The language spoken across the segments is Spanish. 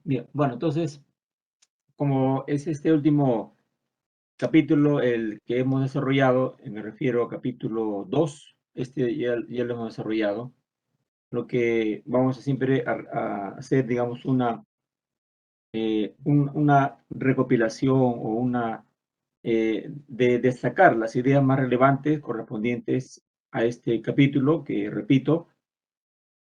Bien, bueno, entonces, como es este último capítulo el que hemos desarrollado, me refiero a capítulo 2, este ya lo hemos desarrollado, lo que vamos a siempre a hacer, digamos, una recopilación o de destacar las ideas más relevantes correspondientes a este capítulo, que repito,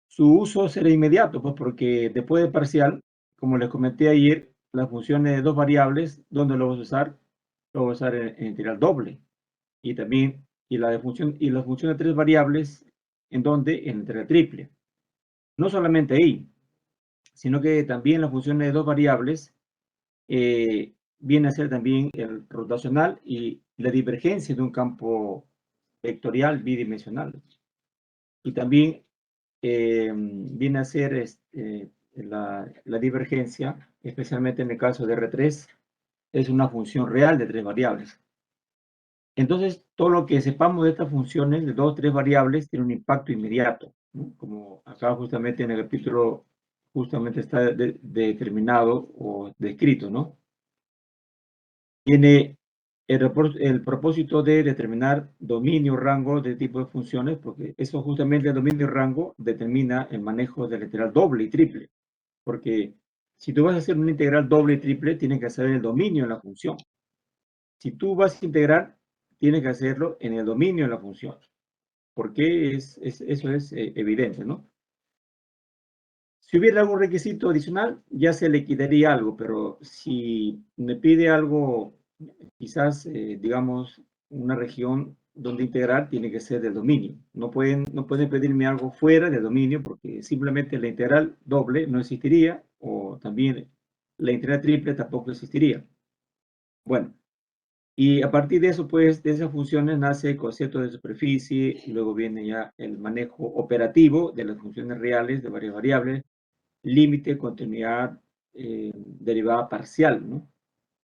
su uso será inmediato, pues porque después de parcial, como les comenté ayer, las funciones de dos variables, ¿dónde lo vamos a usar? Lo vamos a usar en integral doble. Y también, y la función de tres variables, ¿en dónde? En integral triple. No solamente ahí, sino que también las funciones de dos variables viene a ser también el rotacional y la divergencia de un campo vectorial bidimensional. Y también viene a ser la divergencia, especialmente en el caso de R3, es una función real de tres variables. Entonces, todo lo que sepamos de estas funciones de dos o tres variables tiene un impacto inmediato, ¿no? Como acá justamente en el capítulo justamente está determinado o descrito, ¿no? Tiene el propósito de determinar dominio, rango de tipo de funciones, porque eso justamente el dominio y rango determina el manejo de la integral doble y triple, porque si tú vas a hacer una integral doble y triple, tienes que saber el dominio en la función. Si tú vas a integrar, tienes que hacerlo en el dominio de la función, porque eso es evidente, ¿no? Si hubiera algún requisito adicional, ya se le quitaría algo, pero si me pide algo, quizás, digamos, una región donde integrar, tiene que ser del dominio. No pueden pedirme algo fuera del dominio porque simplemente la integral doble no existiría o también la integral triple tampoco existiría. Bueno, y a partir de eso, pues, de esas funciones nace el concepto de superficie, y luego viene ya el manejo operativo de las funciones reales de varias variables, límite, continuidad, derivada parcial, ¿no?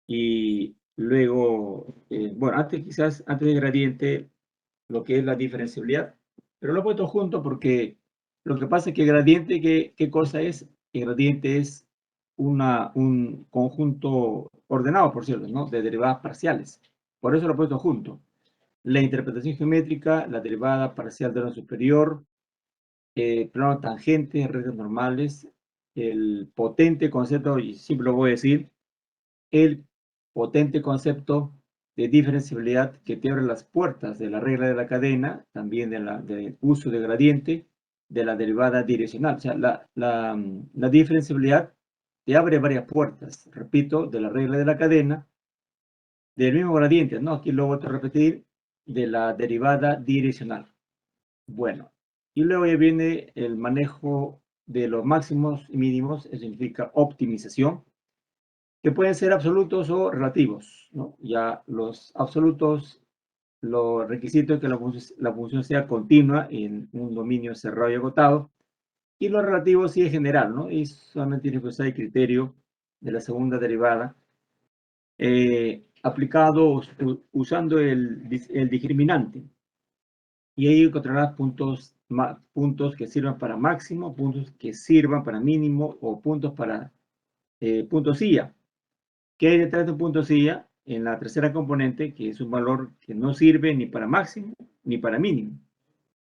Y luego, bueno, antes de gradiente, lo que es la diferenciabilidad, pero lo he puesto junto porque lo que pasa es que gradiente, ¿qué cosa es? El gradiente es un conjunto ordenado, por cierto, ¿no? De derivadas parciales. Por eso lo he puesto junto. La interpretación geométrica, la derivada parcial de la superior, plano tangente, redes normales, el potente concepto, y siempre lo voy a decir, el potente concepto de diferenciabilidad que te abre las puertas de la regla de la cadena, también del uso de gradiente, de la derivada direccional. O sea, la diferenciabilidad te abre varias puertas, repito, de la regla de la cadena, del mismo gradiente, ¿no? Aquí lo voy a repetir, de la derivada direccional. Bueno, y luego ya viene el manejo de los máximos y mínimos, eso significa optimización, que pueden ser absolutos o relativos, ¿no? Ya los absolutos, los requisitos es que la función sea continua en un dominio cerrado y agotado, y los relativos sí es general, ¿no? Y solamente tiene que usar el criterio de la segunda derivada, aplicado usando el discriminante. Y ahí encontrarás puntos que sirvan para máximo, puntos que sirvan para mínimo o puntos para puntos silla. ¿Qué hay detrás de un punto silla? En la tercera componente, que es un valor que no sirve ni para máximo ni para mínimo.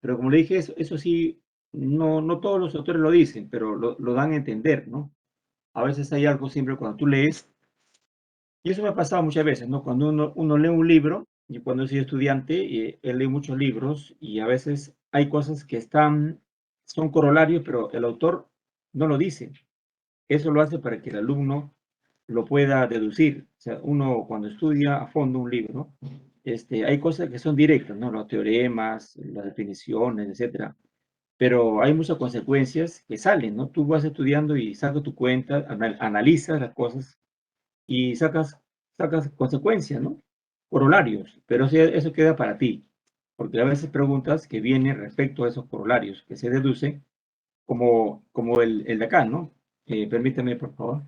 Pero como le dije, eso sí, no todos los autores lo dicen, pero lo dan a entender, ¿no? A veces hay algo siempre cuando tú lees, y eso me ha pasado muchas veces, ¿no? Cuando uno lee un libro, y cuando soy estudiante, él lee muchos libros, y a veces hay cosas que son corolarios, pero el autor no lo dice. Eso lo hace para que el alumno lo pueda deducir. O sea, uno cuando estudia a fondo un libro, hay cosas que son directas, ¿no? Los teoremas, las definiciones, etcétera. Pero hay muchas consecuencias que salen, ¿no? Tú vas estudiando y sacas tu cuenta, analizas las cosas y sacas consecuencias, ¿no? Corolarios, pero eso queda para ti, porque a veces preguntas que vienen respecto a esos corolarios que se deducen, como el de acá, ¿no? Permítame, por favor.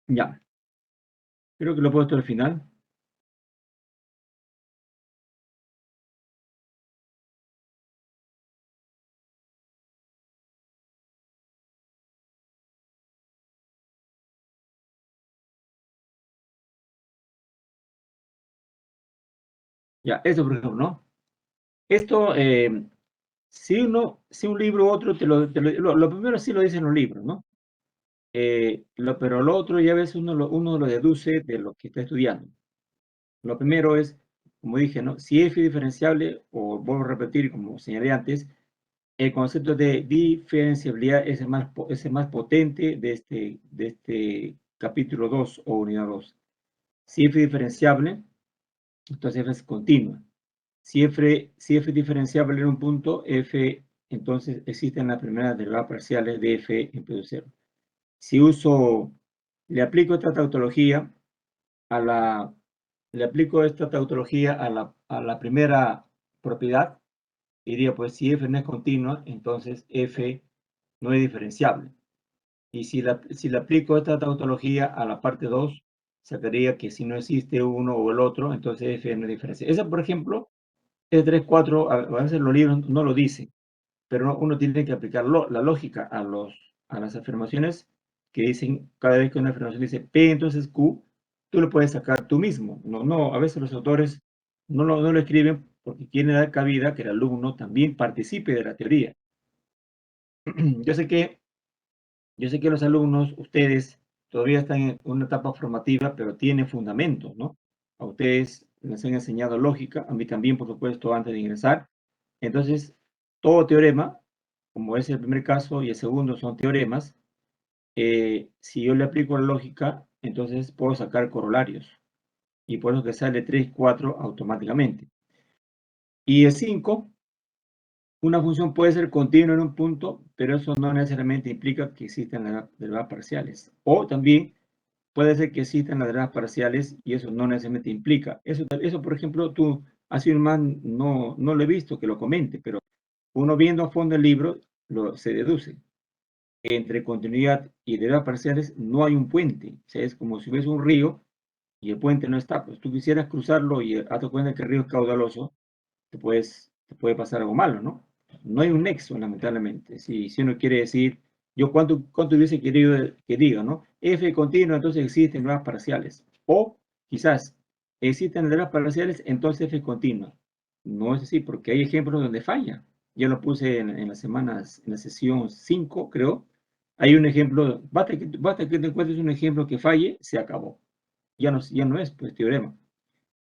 Ya, creo que lo he puesto al final. Ya, esto por ejemplo, ¿no? Esto, si un libro u otro, lo primero sí lo dicen los libros, ¿no? Pero lo otro ya a veces uno lo deduce de lo que está estudiando. Lo primero es, como dije, ¿no? Si f es diferenciable, o vuelvo a repetir, como señalé antes, el concepto de diferenciabilidad es el más potente de este capítulo 2 o unidad 2. Si f es diferenciable, entonces f es continua. Si f es diferenciable en un punto, f, entonces existen las primeras derivadas parciales de f en P0. Si le aplico esta tautología a la, le aplico esta tautología a la primera propiedad, diría, pues si f no es continua, entonces f no es diferenciable. Y si le aplico esta tautología a la parte 2, sacaría que si no existe uno o el otro, entonces f no es diferenciable. Esa, por ejemplo, es 3, 4, a veces los libros no lo dicen, pero uno tiene que aplicar la lógica a las afirmaciones que dicen, cada vez que una afirmación dice P, entonces Q, tú lo puedes sacar tú mismo. No, a veces los autores no lo escriben porque quieren dar cabida que el alumno también participe de la teoría. Yo sé que, yo sé que los alumnos, ustedes, todavía están en una etapa formativa, pero tienen fundamentos, ¿no? A ustedes les han enseñado lógica, a mí también, por supuesto, antes de ingresar. Entonces, todo teorema, como es el primer caso y el segundo son teoremas, si yo le aplico la lógica, entonces puedo sacar corolarios. Y por eso que sale 3, 4 automáticamente. Y el 5, una función puede ser continua en un punto, pero eso no necesariamente implica que existan las derivadas parciales. O también puede ser que existan las derivadas parciales y eso no necesariamente implica. Eso por ejemplo, tú, así un man, no lo he visto que lo comente, pero uno viendo a fondo el libro se deduce. Entre continuidad y derivadas parciales no hay un puente. O sea, es como si hubiese un río y el puente no está. Pues tú quisieras cruzarlo y hazte cuenta que el río es caudaloso, te puede pasar algo malo, ¿no? No hay un nexo, lamentablemente. Si uno quiere decir, yo cuánto hubiese querido que diga, ¿no? F continua, entonces existen derivadas parciales. O quizás existen derivadas parciales, entonces F continua. No es así, porque hay ejemplos donde falla. Ya lo puse en las semanas, en la sesión 5, creo. Hay un ejemplo, basta que te encuentres un ejemplo que falle, se acabó. Ya no es, pues, teorema.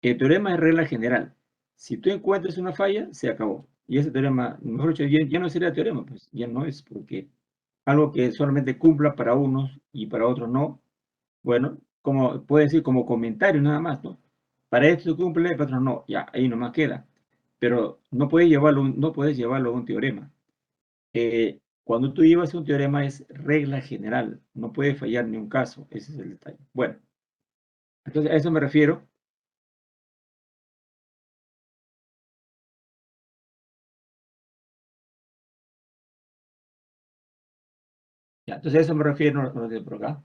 El teorema es regla general. Si tú encuentras una falla, se acabó. Y ese teorema, mejor dicho, ya no sería teorema, pues ya no es, porque algo que solamente cumpla para unos y para otros no, bueno, como puede decir como comentario nada más, ¿no? Para esto cumple, para otros no, ya, ahí nomás queda. Pero no puedes llevarlo a un teorema. Cuando tú llevas un teorema es regla general, no puede fallar ni un caso, ese es el detalle. Bueno, entonces a eso me refiero. Ya, entonces a eso me refiero, no de por acá.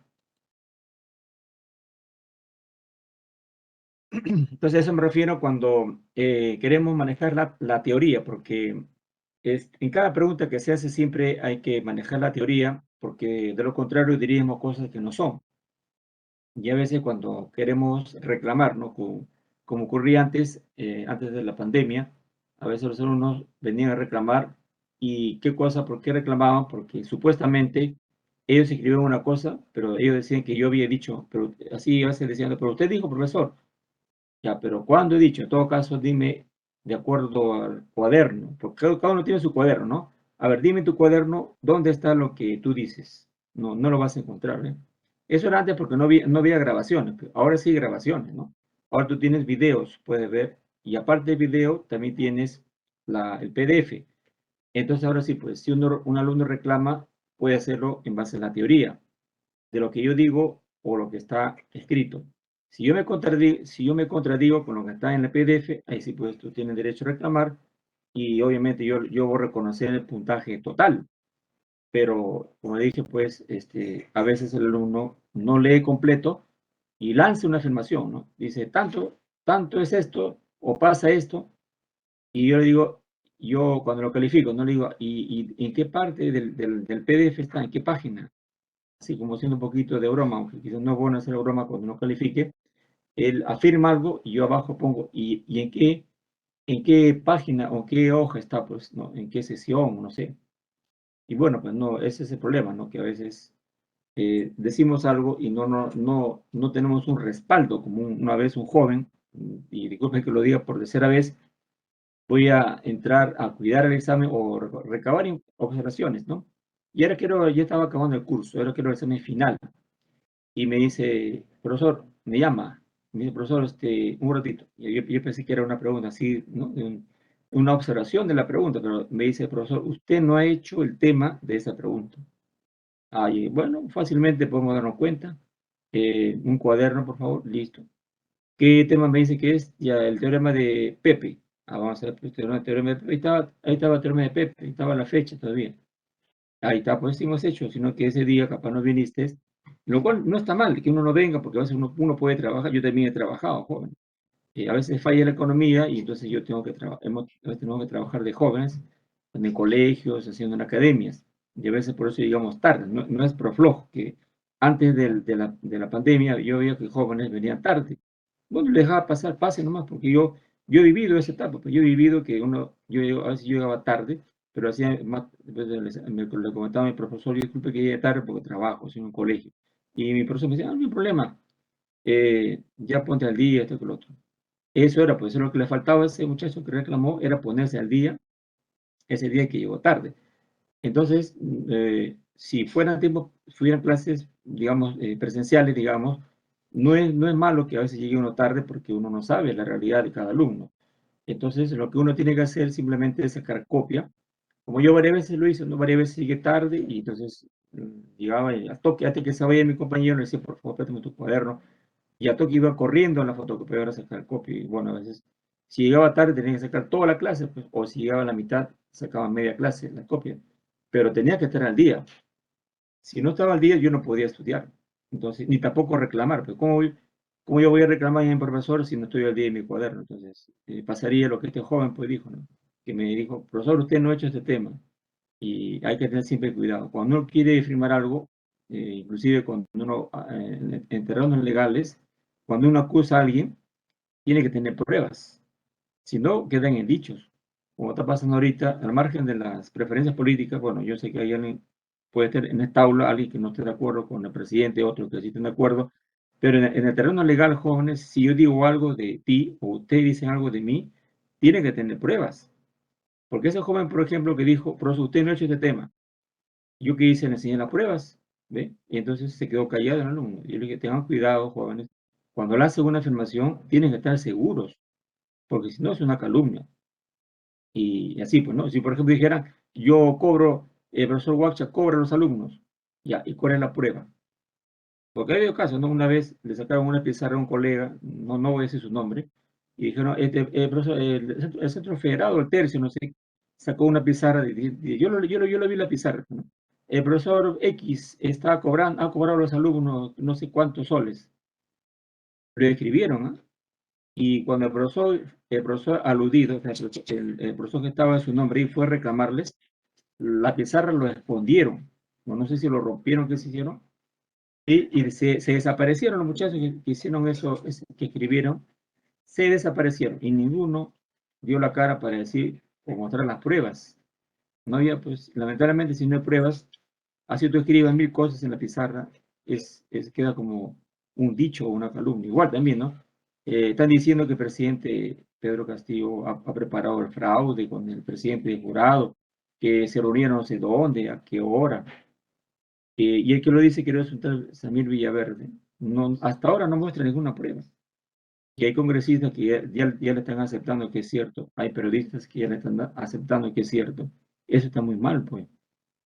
Entonces a eso me refiero cuando queremos manejar la teoría, porque en cada pregunta que se hace siempre hay que manejar la teoría, porque de lo contrario diríamos cosas que no son. Y a veces cuando queremos reclamar, ¿no? Como ocurría antes de la pandemia, a veces los alumnos venían a reclamar y qué cosa, por qué reclamaban, porque supuestamente ellos escribían una cosa, pero ellos decían que yo había dicho, pero así a veces decían, pero usted dijo, profesor, ya, pero ¿cuándo he dicho? En todo caso, dime de acuerdo al cuaderno, porque cada uno tiene su cuaderno, ¿no? A ver, dime en tu cuaderno dónde está lo que tú dices. No lo vas a encontrar, ¿eh? Eso era antes porque no había grabaciones, pero ahora sí hay grabaciones, ¿no? Ahora tú tienes videos, puedes ver, y aparte del video, también tienes el PDF. Entonces ahora sí, pues si un alumno reclama, puede hacerlo en base a la teoría de lo que yo digo o lo que está escrito. Si yo me contradigo con lo que está en el PDF, ahí sí pues tú tienes derecho a reclamar y obviamente yo voy a reconocer el puntaje total. pero como dije, pues a veces el alumno no lee completo y lanza una afirmación, ¿no? Dice, tanto es esto, o pasa esto, y yo le digo, yo cuando lo califico, no le digo, ¿y en qué parte del PDF está? ¿En qué página? Así como haciendo un poquito de broma, aunque quizás no es bueno hacer broma cuando no califique, él afirma algo y yo abajo pongo, ¿y en qué página o qué hoja está? Pues, ¿no? ¿En qué sesión? No sé. Y bueno, pues no, ese es el problema, ¿no? Que a veces decimos algo y no tenemos un respaldo, como una vez un joven, y disculpen que lo diga por tercera vez, voy a entrar a cuidar el examen o recabar observaciones, ¿no? Y ahora ya estaba acabando el curso, ahora quiero el examen final. Y me dice, profesor, me llama, me dice, profesor, un ratito. Y yo pensé que era una pregunta así, ¿no? Una observación de la pregunta, pero me dice, profesor, usted no ha hecho el tema de esa pregunta. Ay, bueno, fácilmente podemos darnos cuenta. Un cuaderno, por favor, listo. ¿Qué tema me dice que es? Ya, el teorema de Pepe. Ah, vamos a ver, pues, teorema de Pepe. Ahí estaba el teorema de Pepe, ahí estaba la fecha todavía. Ahí está, pues sí hemos hecho, sino que ese día capaz no viniste, lo cual no está mal que uno no venga, porque a veces uno puede trabajar, yo también he trabajado, joven. A veces falla la economía y entonces yo tengo que tenemos que trabajar de jóvenes en colegios, haciendo en academias, y a veces por eso llegamos tarde, no es por flojo, que antes de la pandemia yo veía que jóvenes venían tarde. Bueno, les dejaba pasar, pase nomás, porque yo he vivido esa etapa, pues yo he vivido que a veces yo llegaba tarde, pero hacía más, le comentaba a mi profesor, yo disculpe que llegue tarde porque trabajo, soy en un colegio. Y mi profesor me decía, no hay problema, ya ponte al día, esto que lo otro. Eso era, pues, eso lo que le faltaba a ese muchacho que reclamó, era ponerse al día ese día que llegó tarde. Entonces, si fueran clases, digamos, presenciales, digamos, no es malo que a veces llegue uno tarde porque uno no sabe la realidad de cada alumno. Entonces, lo que uno tiene que hacer simplemente es sacar copia. Como yo varias veces lo hice, ¿no? Varias veces llegué tarde y entonces llegaba y al toque, antes que se vaya mi compañero, le decía, por favor, préstame tu cuaderno. Y a toque iba corriendo a la fotocopiadora a sacar copia. Y bueno, a veces, si llegaba tarde, tenía que sacar toda la clase, pues, o si llegaba a la mitad, sacaba media clase, la copia. Pero tenía que estar al día. Si no estaba al día, yo no podía estudiar. Entonces, ni tampoco reclamar. Pues, ¿cómo yo voy a reclamar a mi profesor si no estoy al día en mi cuaderno? Entonces, pasaría lo que este joven pues dijo, ¿no? Que me dijo, profesor, usted no ha hecho este tema. Y hay que tener siempre cuidado. Cuando uno quiere firmar algo, inclusive cuando uno, en terrenos legales, cuando uno acusa a alguien, tiene que tener pruebas. Si no, quedan en dichos. Como está pasando ahorita, al margen de las preferencias políticas, bueno, yo sé que hay alguien, puede estar en esta aula alguien que no esté de acuerdo con el presidente, otro que sí estén de acuerdo, pero en el terreno legal, jóvenes, si yo digo algo de ti o ustedes dicen algo de mí, tiene que tener pruebas. Porque ese joven, por ejemplo, que dijo, profesor, usted no ha hecho este tema, yo que hice, le enseñé las pruebas, ¿ve? Y entonces se quedó callado el alumno. Yo le dije, tengan cuidado, jóvenes, cuando le hacen una afirmación, tienen que estar seguros, porque si no es una calumnia. Y así, pues, ¿no? Si, por ejemplo, dijeran, yo cobro, el profesor Wacha cobra a los alumnos, ya, ¿y cuál es la prueba? Porque ha habido casos, ¿no? Una vez le sacaron una pizarra a un colega, no voy a decir su nombre, y dijeron, profesor, el centro federado, el tercio, no sé, sacó una pizarra, yo lo vi la pizarra, ¿no? El profesor X ha cobrado a los alumnos no sé cuántos soles. Lo escribieron, ¿no? Y cuando el profesor aludido, o sea, el profesor que estaba en su nombre y fue a reclamarles, la pizarra lo escondieron. No sé si lo rompieron, qué se hicieron. Y se desaparecieron los muchachos que hicieron eso, que escribieron, se desaparecieron. Y ninguno dio la cara para decir o mostrar las pruebas. No había, pues, lamentablemente, si no hay pruebas, así tú escribas 1000 cosas en la pizarra, queda como un dicho o una calumnia. Igual también, ¿no? Están diciendo que el presidente Pedro Castillo ha preparado el fraude con el presidente de jurado, que se reunieron no sé dónde, a qué hora. Y el que lo dice que es un tal Samir Villaverde. No, hasta ahora no muestra ninguna prueba. Y hay congresistas que ya le están aceptando que es cierto. Hay periodistas que ya le están aceptando que es cierto. Eso está muy mal, pues.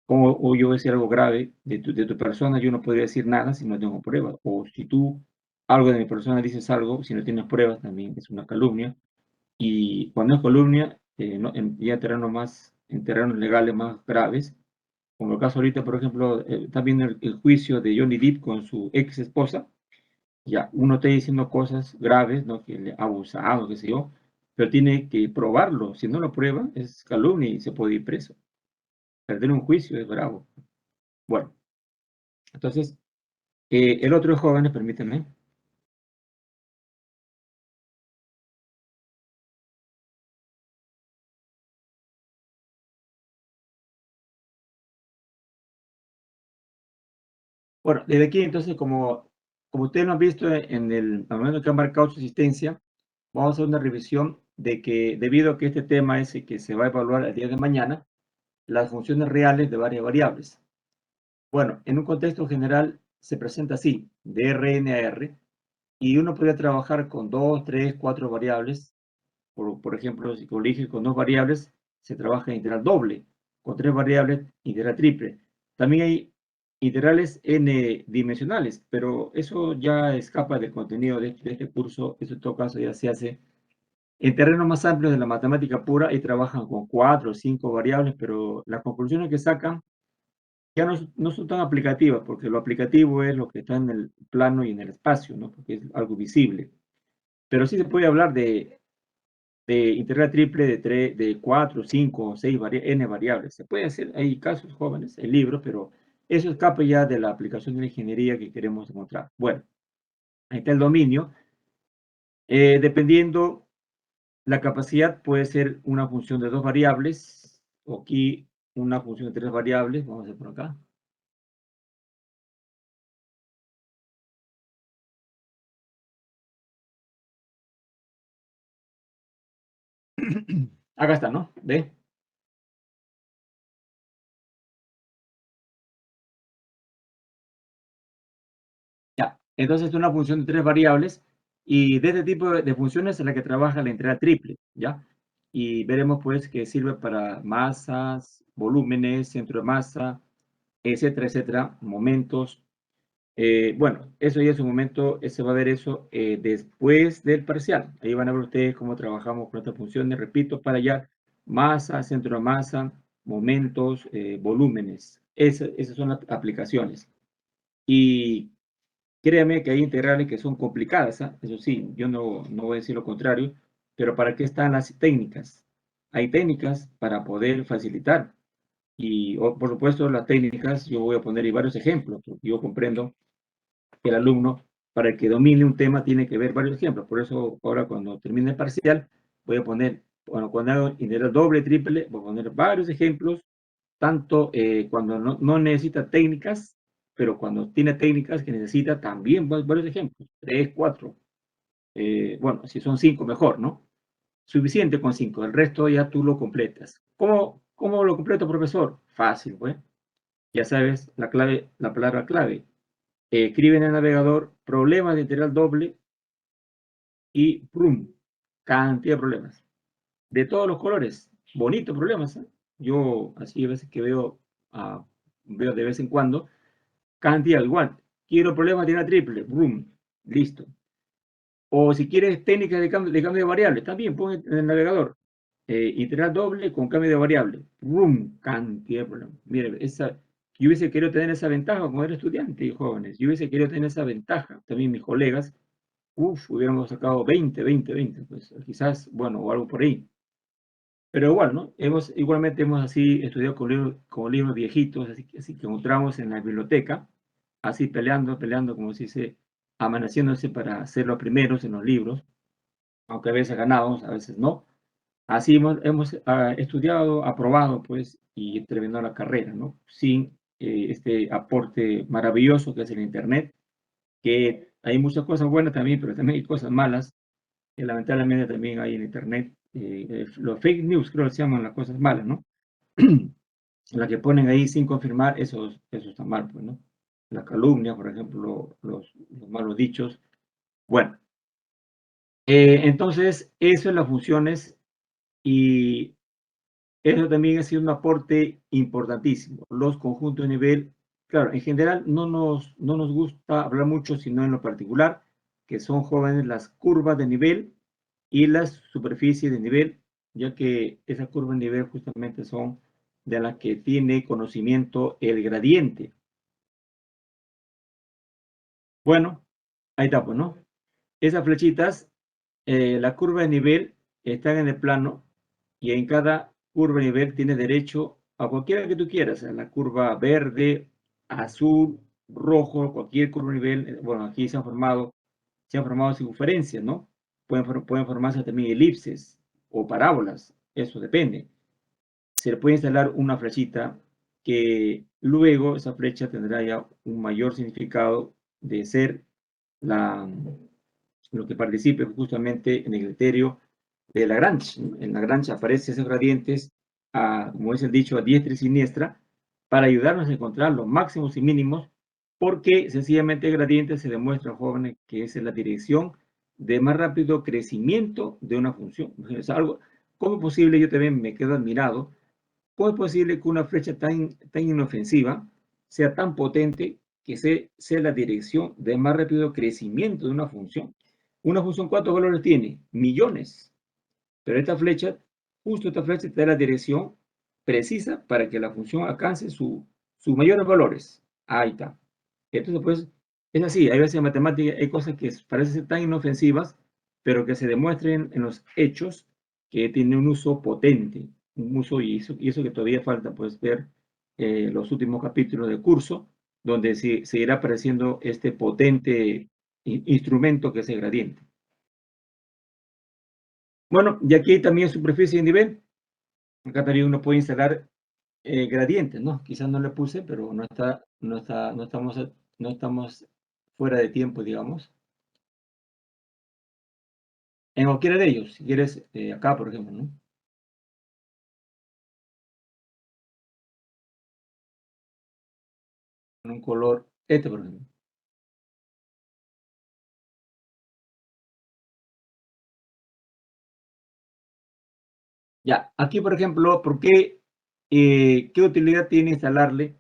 Como o yo voy a decir algo grave de tu persona, yo no podría decir nada si no tengo pruebas. O si tú, algo de mi persona, dices algo, si no tienes pruebas, también es una calumnia. Y cuando es calumnia, ya en terrenos legales más graves, como el caso ahorita, por ejemplo, está viendo el juicio de Johnny Depp con su ex esposa. Ya, uno está diciendo cosas graves, ¿no? Que le ha abusado, qué sé yo, pero tiene que probarlo. Si no lo prueba, es calumnia y se puede ir preso. Perder un juicio es bravo. Bueno, entonces, el otro de jóvenes, permítanme. Bueno, desde aquí, entonces, como ustedes lo han visto en el momento que han marcado su asistencia, vamos a hacer una revisión de que, debido a que este tema es el que se va a evaluar el día de mañana, las funciones reales de varias variables. Bueno, en un contexto general se presenta así, de Rn a R, y uno podría trabajar con 2, 3, 4 variables. Por ejemplo, si colige con 2 variables, se trabaja en integral doble, con 3 variables, integral triple. También hay integrales n dimensionales, pero eso ya escapa del contenido de este curso. Eso en todo caso ya se hace en terrenos más amplios de la matemática pura y trabajan con 4 o 5 variables, pero las conclusiones que sacan ya no son tan aplicativas, porque lo aplicativo es lo que está en el plano y en el espacio, ¿no? Porque es algo visible. Pero sí se puede hablar de integral triple de 4, 5, 6, n variables. Se puede hacer, hay casos jóvenes, el libro, pero eso escapa ya de la aplicación de la ingeniería que queremos encontrar. Bueno, ahí está el dominio. Dependiendo, la capacidad puede ser una función de 2 variables, o aquí una función de 3 variables, vamos a ver por acá. Acá está, ¿no? ¿Ve? Ya, entonces es una función de 3 variables y de este tipo de funciones es la que trabaja la integral triple, ¿ya? Y veremos pues que sirve para masas, volúmenes, centro de masa, etcétera, etcétera, momentos. Bueno, eso ya es un momento, se va a ver eso después del parcial. Ahí van a ver ustedes cómo trabajamos con estas funciones, repito, para hallar masa, centro de masa, momentos, volúmenes. Esas son las aplicaciones. Y créame que hay integrales que son complicadas, ¿ah? Eso sí, yo no voy a decir lo contrario, pero ¿para qué están las técnicas? Hay técnicas para poder facilitar. Y por supuesto, las técnicas, yo voy a poner ahí varios ejemplos, porque yo comprendo que el alumno, para que domine un tema, tiene que ver varios ejemplos. Por eso, ahora cuando termine el parcial, voy a poner, bueno, cuando hago integral doble, triple, voy a poner varios ejemplos, tanto cuando no necesita técnicas, pero cuando tiene técnicas que necesita también varios ejemplos, 3, 4. Bueno, si son 5, mejor, ¿no? Suficiente con 5, el resto ya tú lo completas. ¿Cómo lo completo, profesor? Fácil, pues. Ya sabes la clave, la palabra clave. Escribe en el navegador problemas de integral doble y ¡prum! Cantidad de problemas. De todos los colores. Bonitos problemas, ¿eh? Yo así a veces que veo de vez en cuando, cantidad igual. Quiero problemas de integral triple, ¡brum! Listo. O si quieres técnicas de cambio de variable, también pon en el navegador. Integral doble con cambio de variable. ¡Brum! Cantidad de problemas. Mire, yo hubiese querido tener esa ventaja cuando era estudiante y jóvenes. Yo hubiese querido tener esa ventaja. También mis colegas, hubiéramos sacado 20, 20, 20. Pues quizás, bueno, o algo por ahí. Pero igual, ¿no? Igualmente hemos así estudiado con libros viejitos, así que encontramos en la biblioteca, así peleando, peleando, como se dice, amaneciéndose para ser los primeros en los libros, aunque a veces ganamos, a veces no. Así hemos estudiado, aprobado, pues, y terminado la carrera, ¿no? Sin este aporte maravilloso que es el Internet, que hay muchas cosas buenas también, pero también hay cosas malas, que lamentablemente también hay en Internet. Los fake news, creo que se llaman las cosas malas, ¿no? La que ponen ahí sin confirmar, eso está mal, pues, ¿no? La calumnia, por ejemplo, los malos dichos. Bueno, entonces, eso es las funciones y eso también ha sido un aporte importantísimo. Los conjuntos de nivel, claro, en general no nos gusta hablar mucho, sino en lo particular, que son jóvenes las curvas de nivel y las superficies de nivel, ya que esas curvas de nivel justamente son de las que tiene conocimiento el gradiente. Bueno, ahí está, pues, ¿no? Esas flechitas, la curva de nivel está en el plano y en cada curva de nivel tiene derecho a cualquiera que tú quieras, a la curva verde, azul, rojo, cualquier curva de nivel. Bueno, aquí se han formado circunferencias, ¿no? Pueden formarse también elipses o parábolas, eso depende. Se le puede instalar una flechita que luego esa flecha tendrá ya un mayor significado de ser la, lo que participe justamente en el criterio de Lagrange, ¿no? En Lagrange aparecen esos gradientes, como es el dicho, a diestra y siniestra, para ayudarnos a encontrar los máximos y mínimos, porque sencillamente el gradiente se demuestra, jóvenes, que es la dirección de más rápido crecimiento de una función. Es algo, ¿cómo es posible? Yo también me quedo admirado. ¿Cómo es posible que una flecha tan inofensiva sea tan potente que sea la dirección de más rápido crecimiento de una función? Una función, ¿cuántos valores tiene? Millones. Pero justo esta flecha te da la dirección precisa para que la función alcance sus mayores valores. Ahí está. Entonces, pues, es así. Hay veces en matemáticas hay cosas que parecen ser tan inofensivas, pero que se demuestren en los hechos que tienen un uso potente, un uso y eso que todavía falta, pues, ver los últimos capítulos del curso, donde seguirá apareciendo este potente instrumento que es el gradiente. Bueno, y aquí también superficie y nivel. Acá también uno puede instalar gradientes, ¿no? Quizás no le puse, pero no estamos fuera de tiempo, digamos. En cualquiera de ellos, si quieres, acá, por ejemplo, ¿no? En un color, este, por ejemplo. Ya, aquí, por ejemplo, qué utilidad tiene instalarle?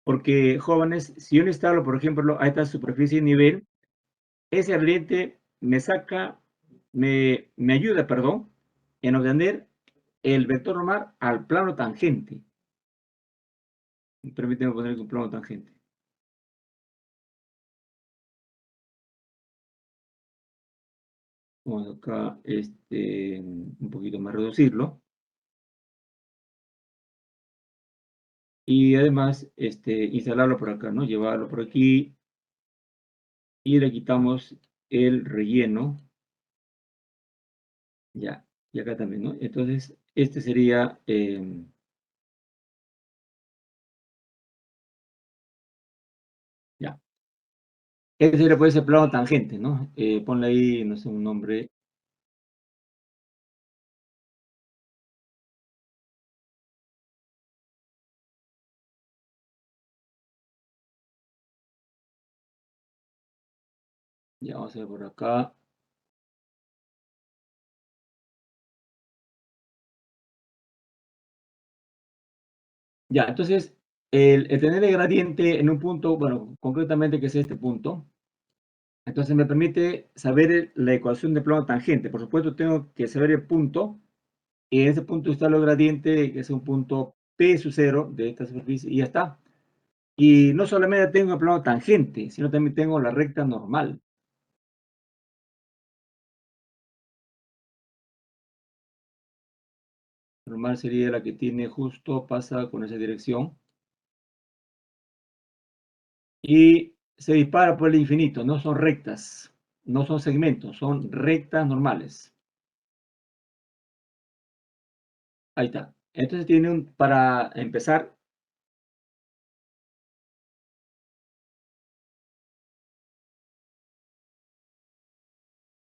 Porque, jóvenes, si yo le instalo, por ejemplo, a esta superficie de nivel, ese gradiente me ayuda, perdón, en obtener el vector normal al plano tangente. Permíteme poner un plano tangente. Vamos acá, un poquito más reducirlo. Y además, instalarlo por acá, ¿no? Llevarlo por aquí y le quitamos el relleno. Ya, y acá también, ¿no? Entonces, este sería, ya. Este sería, puede ser plano tangente, ¿no? Ponle ahí, no sé, un nombre. Ya, vamos a ver por acá. Ya, entonces, el tener el gradiente en un punto, bueno, concretamente que es este punto, entonces me permite saber la ecuación de plano tangente. Por supuesto, tengo que saber el punto, y en ese punto está el gradiente, que es un punto P sub 0 de esta superficie, y ya está. Y no solamente tengo el plano tangente, sino también tengo la recta normal. Normal sería la que tiene justo, pasa con esa dirección, y se dispara por el infinito. No son rectas, no son segmentos, son rectas normales. Ahí está. Entonces para empezar,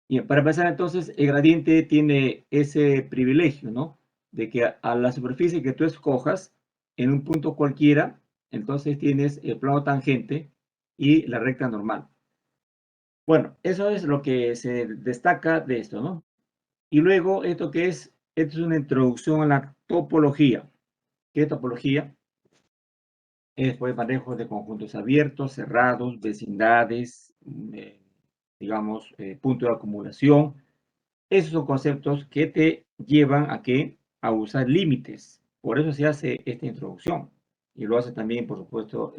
y para empezar entonces, el gradiente tiene ese privilegio, ¿no? De que a la superficie que tú escojas en un punto cualquiera, entonces tienes el plano tangente y la recta normal. Bueno, eso es lo que se destaca de esto, ¿no? Y luego, ¿esto qué es? Esto es una introducción a la topología. ¿Qué es topología? Es pues manejo de conjuntos abiertos, cerrados, vecindades, digamos, punto de acumulación. Esos son conceptos que te llevan a qué? A usar límites. Por eso se hace esta introducción. Y lo hace también, por supuesto,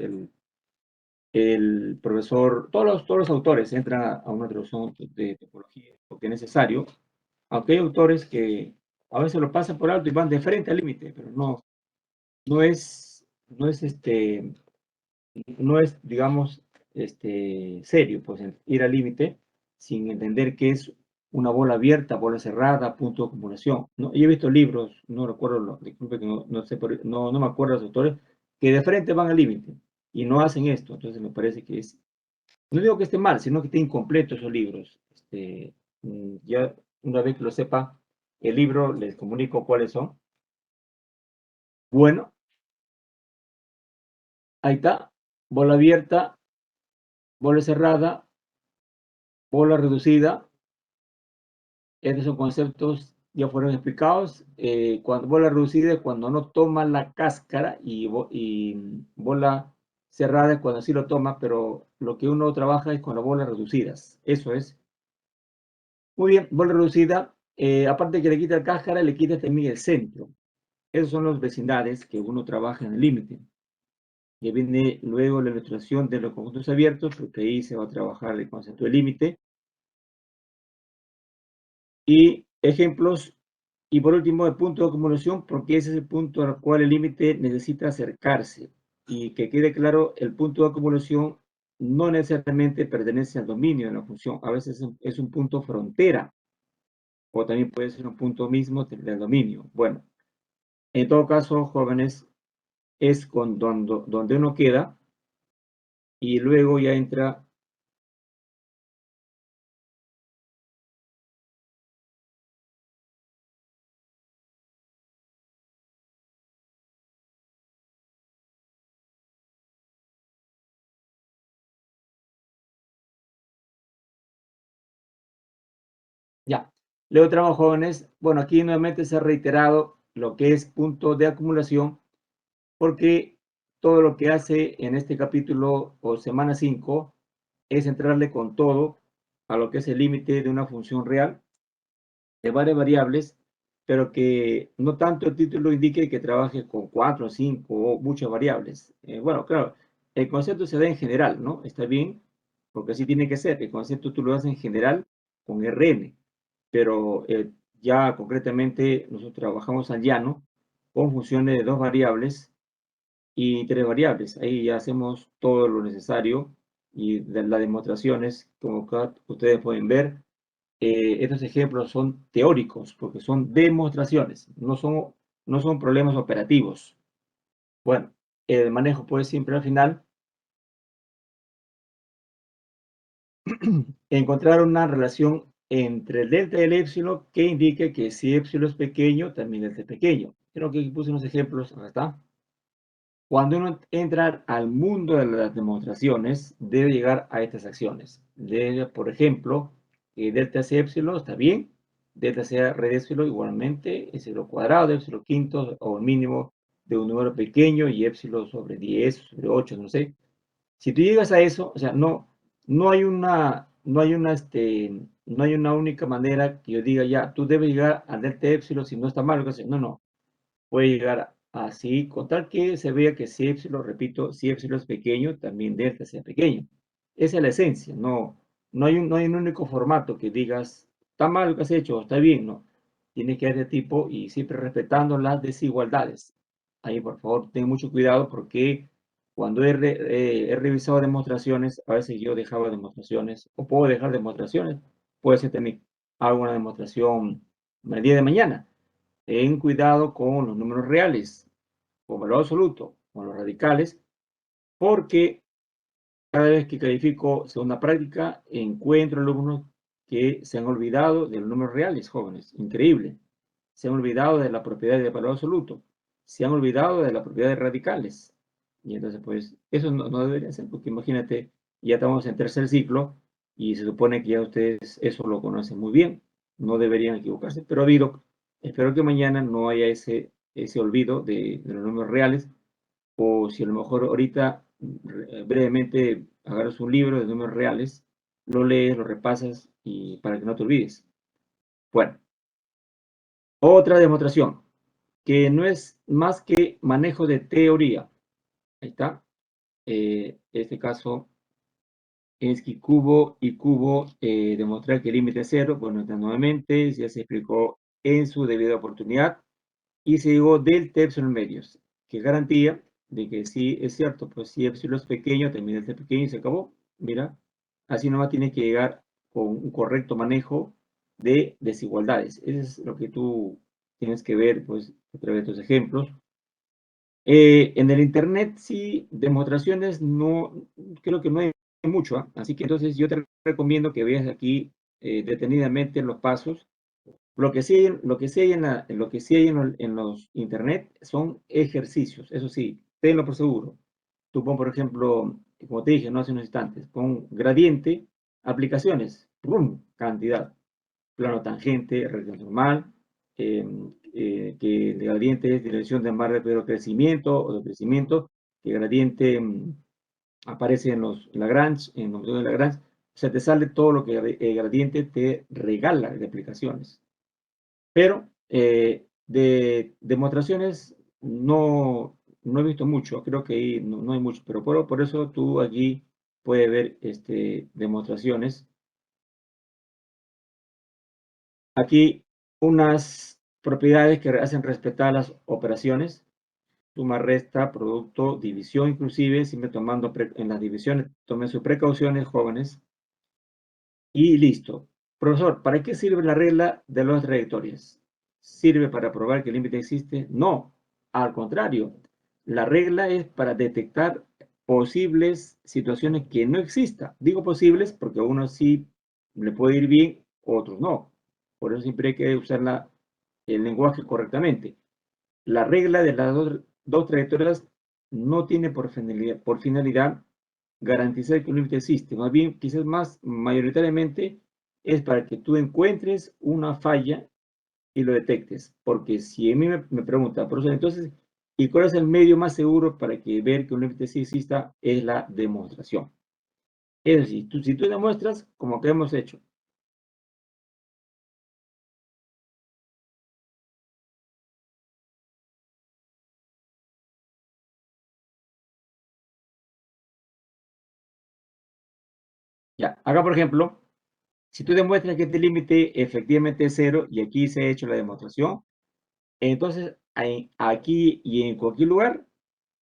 el profesor, todos los autores entran a una introducción de topología, porque es necesario, aunque hay autores que a veces lo pasan por alto y van de frente al límite, pero no es no es, digamos, serio, pues ir al límite sin entender qué es una bola abierta, bola cerrada, punto de acumulación. ¿No? Yo he visto libros, no recuerdo, disculpe que no sé, no me acuerdo de los autores, que de frente van al límite y no hacen esto. Entonces me parece que es, no digo que esté mal, sino que esté incompleto esos libros. Ya una vez que lo sepa el libro, les comunico cuáles son. Bueno, ahí está, bola abierta, bola cerrada, bola reducida. Estos son conceptos ya fueron explicados. Cuando bola reducida es cuando no toma la cáscara y bola cerrada es cuando sí lo toma, pero lo que uno trabaja es con las bolas reducidas. Eso es. Muy bien, bola reducida. Aparte de que le quita la cáscara, le quita también el centro. Esos son los vecindades que uno trabaja en el límite. Y viene luego la ilustración de los conjuntos abiertos, porque ahí se va a trabajar el concepto de límite. Y ejemplos. Y por último, el punto de acumulación, porque ese es el punto al cual el límite necesita acercarse. Y que quede claro, el punto de acumulación no necesariamente pertenece al dominio de la función. A veces es un punto frontera o también puede ser un punto mismo del dominio. Bueno, en todo caso, jóvenes, es donde uno queda y luego ya entra. Ya. Luego tenemos jóvenes. Bueno, aquí nuevamente se ha reiterado lo que es punto de acumulación, porque todo lo que hace en este capítulo o semana 5 es entrarle con todo a lo que es el límite de una función real de varias variables, pero que no tanto el título indique que trabaje con 4, 5 o muchas variables. Bueno, claro, el concepto se da en general, ¿no? Está bien, porque así tiene que ser. El concepto tú lo das en general con Rn, pero ya concretamente nosotros trabajamos al llano con funciones de dos variables y tres variables. Ahí ya hacemos todo lo necesario y de las demostraciones, como ustedes pueden ver, estos ejemplos son teóricos porque son demostraciones, no son problemas operativos. Bueno, el manejo puede siempre al final encontrar una relación entre el delta y el épsilon que indique que si épsilon es pequeño, también delta es pequeño. Creo que aquí puse unos ejemplos, acá está. Cuando uno entra al mundo de las demostraciones, debe llegar a estas acciones. Debe, por ejemplo, delta C épsilon está bien, delta C red épsilon igualmente, épsilon cuadrado, épsilon quinto o el mínimo de un número pequeño y épsilon sobre 10, sobre 8, no sé. Si tú llegas a eso, o sea, no hay una única manera que yo diga, ya, tú debes llegar a delta épsilon si no está mal, no, no, puede llegar así, con tal que se vea que si épsilon, repito, si épsilon es pequeño, también delta sea pequeño. Esa es la esencia, no hay un único formato que digas, está mal lo que has hecho, está bien, no. Tiene que ser de tipo y siempre respetando las desigualdades. Ahí, por favor, ten mucho cuidado porque cuando he revisado demostraciones, a veces yo dejaba demostraciones, o puedo dejar demostraciones, puede ser también hago una demostración el día de mañana. Ten cuidado con los números reales, con valor absoluto, con los radicales, porque cada vez que califico segunda práctica, encuentro alumnos que se han olvidado de los números reales, jóvenes. Increíble. Se han olvidado de la propiedad de valor absoluto. Se han olvidado de la propiedad de radicales. Y entonces, pues, eso no debería ser, porque imagínate, ya estamos en tercer ciclo y se supone que ya ustedes eso lo conocen muy bien. No deberían equivocarse, pero espero que mañana no haya ese olvido de los números reales, o si a lo mejor ahorita brevemente agarras un libro de números reales, lo lees, lo repasas y para que no te olvides. Bueno, otra demostración. que no es más que manejo de teoría. Ahí está. Este caso es que cubo y cubo demostrar que el límite es cero. Bueno, está nuevamente, ya se explicó en su debida oportunidad y se llegó del tercio en medios, que garantía de que sí es cierto, pues si epsilon es pequeño, también es pequeño y se acabó. Mira, así nomás tiene que llegar con un correcto manejo de desigualdades. Eso es lo que tú tienes que ver, pues, a través de estos ejemplos. En el Internet, sí, demostraciones no, creo que no hay mucho, ¿ah? Así que entonces yo te recomiendo que veas aquí detenidamente los pasos. Lo que sí hay lo que sí hay en los Internet son ejercicios, eso sí, tenlo por seguro. Tú pon, por ejemplo, como te dije, no hace unos instantes, pon gradiente, aplicaciones, ¡pum! Cantidad, plano tangente, recta normal, eh, que el gradiente es dirección de más rápido crecimiento o de crecimiento, que el gradiente aparece en los Lagrange, en los de Lagrange, o sea, te sale todo lo que el gradiente te regala de aplicaciones. Pero de demostraciones no he visto mucho, creo que ahí no hay mucho, pero por eso tú aquí puedes ver demostraciones. Aquí unas propiedades que hacen respetar las operaciones, suma, resta, producto, división, inclusive, siempre tomando en las divisiones, tomen sus precauciones, jóvenes, y listo. Profesor, ¿para qué sirve la regla de las trayectorias? ¿Sirve para probar que el límite existe? No, al contrario, la regla es para detectar posibles situaciones que no existan. Digo posibles porque a uno sí le puede ir bien, otros no. Por eso siempre hay que usar el lenguaje correctamente. La regla de las dos trayectorias no tiene por finalidad garantizar que un límite existe. Más bien, quizás más mayoritariamente es para que tú encuentres una falla y lo detectes. Porque si a mí me pregunta, profesor, entonces, ¿y cuál es el medio más seguro para que ver que un límite sí exista? Es la demostración. Es decir, si tú demuestras, como que hemos hecho, ya, acá por ejemplo, si tú demuestras que este límite efectivamente es cero y aquí se ha hecho la demostración, entonces aquí y en cualquier lugar,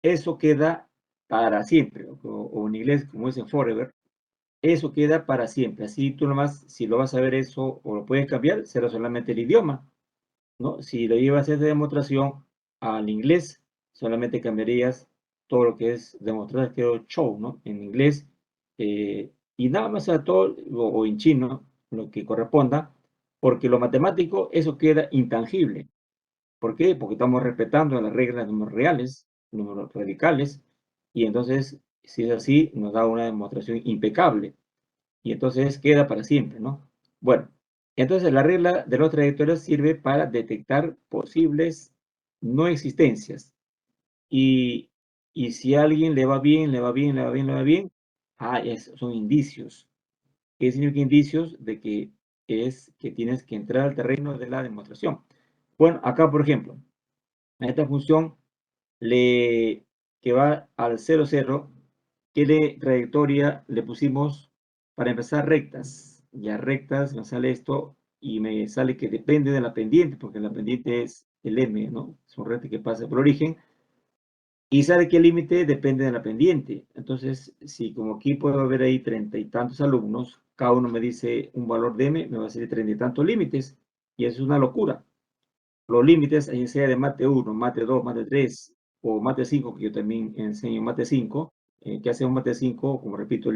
eso queda para siempre, o en inglés, como dicen forever, eso queda para siempre. Así tú nomás, si lo vas a ver eso o lo puedes cambiar, será solamente el idioma, ¿no? Si lo llevas esa demostración al inglés, solamente cambiarías todo lo que es demostrar, que show, ¿no? En inglés, y nada más a todo, o en chino, lo que corresponda, porque lo matemático, eso queda intangible. ¿Por qué? Porque estamos respetando las reglas de números reales, números radicales, y entonces, si es así, nos da una demostración impecable, y entonces queda para siempre, ¿no? Bueno, entonces la regla de los trayectorias sirve para detectar posibles no existencias, y, y si a alguien le va bien, le va bien, le va bien, le va bien, son indicios. ¿Qué significa indicios? De que es que tienes que entrar al terreno de la demostración. Bueno, acá, por ejemplo, a esta función que va al 0, 0, ¿qué trayectoria le pusimos para empezar rectas? Ya rectas, me sale esto y me sale que depende de la pendiente, porque la pendiente es el M, ¿no? Es un recta que pasa por origen. Y sabe que el límite depende de la pendiente. Entonces, si como aquí puedo ver ahí 30 y tantos alumnos, cada uno me dice un valor de M, me va a salir 30 y tantos límites. Y eso es una locura. Los límites, ahí sea de mate 1, mate 2, mate 3 o mate 5, que yo también enseño mate 5, que hace un mate 5, como repito,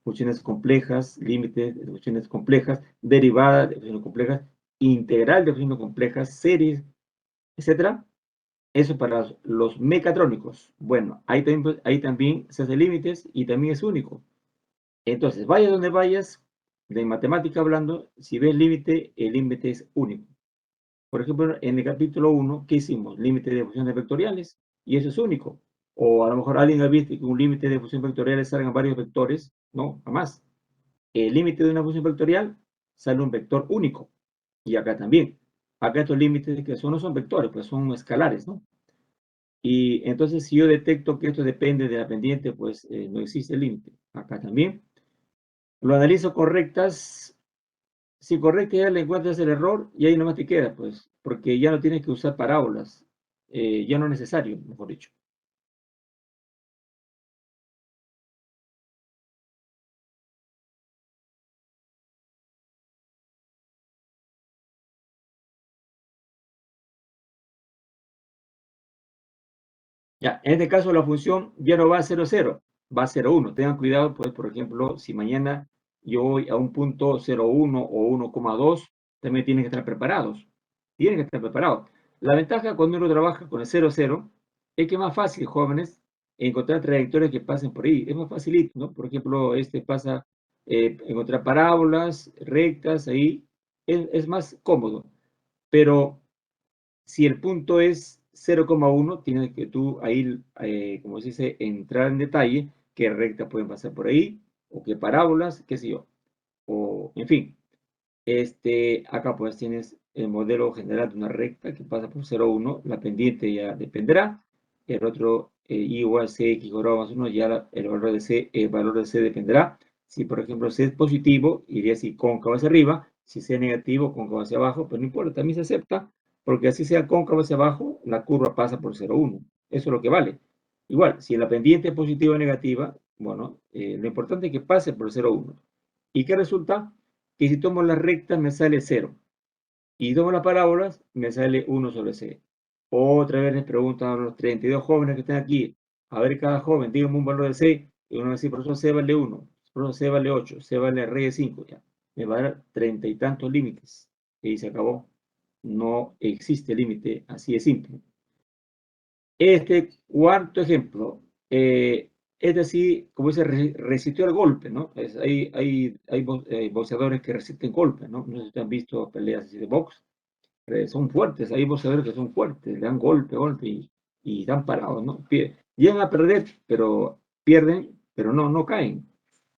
funciones complejas, límites de funciones complejas, derivadas de funciones complejas, integral de funciones complejas, series, etcétera. Eso para los mecatrónicos. Bueno, ahí también se hace límites y también es único. Entonces, vayas donde vayas, de matemática hablando, si ves límite, el límite es único. Por ejemplo, en el capítulo 1, ¿qué hicimos? Límite de funciones vectoriales, y eso es único. O a lo mejor alguien ha visto que un límite de funciones vectoriales salgan varios vectores. No, jamás. El límite de una función vectorial sale un vector único. Y acá también. acá estos límites que son, no son vectores, pues son escalares, ¿no? Y entonces si yo detecto que esto depende de la pendiente, pues no existe límite. Acá también. Lo analizo correctas. Si correcta ya le encuentras el error y ahí nomás te queda, pues, porque ya no tienes que usar parábolas. Ya no es necesario, mejor dicho. Ya, en este caso la función ya no va a 0,0, va a 0,1. Tengan cuidado, pues, por ejemplo, si mañana yo voy a un punto 0,1 o 1,2, también tienen que estar preparados. Tienen que estar preparados. La ventaja cuando uno trabaja con el 0,0 es que es más fácil, jóvenes, encontrar trayectorias que pasen por ahí. Es más facilito, ¿no? Por ejemplo, este pasa, encontrar parábolas rectas ahí, es más cómodo. Pero si el punto es 0,1, tienes que tú ahí, como se dice, entrar en detalle qué rectas pueden pasar por ahí, o qué parábolas, qué sé yo, o en fin. Acá pues tienes el modelo general de una recta que pasa por 0,1, la pendiente ya dependerá, el otro y igual c x cuadrado más 1, ya el valor de c dependerá. Si por ejemplo c es positivo, iría así cóncavo hacia arriba, si c es negativo, cóncavo hacia abajo, pero no importa, también se acepta, porque así sea cóncavo hacia abajo, la curva pasa por 0,1, eso es lo que vale. Igual, si la pendiente es positiva o negativa, bueno, lo importante es que pase por 0,1. ¿Y qué resulta? Que si tomo las rectas me sale 0. Y tomo las parábolas, me sale 1/c. Otra vez les preguntan a los 32 jóvenes que están aquí, a ver cada joven, díganme un valor de c, y uno va a decir, profesor, c vale 1, profesor, c vale 8, c vale rey de 5, ya. Me va a dar 30 y tantos límites. Y se acabó. No existe límite, así de simple. Este cuarto ejemplo, es decir, como dice, resistió el golpe, ¿no? Hay boxeadores que resisten golpes, ¿no? No sé si ustedes han visto peleas así de box, son fuertes, hay boxeadores que son fuertes, le dan golpe y dan parados, ¿no? Llegan a perder, pero pierden, pero no caen.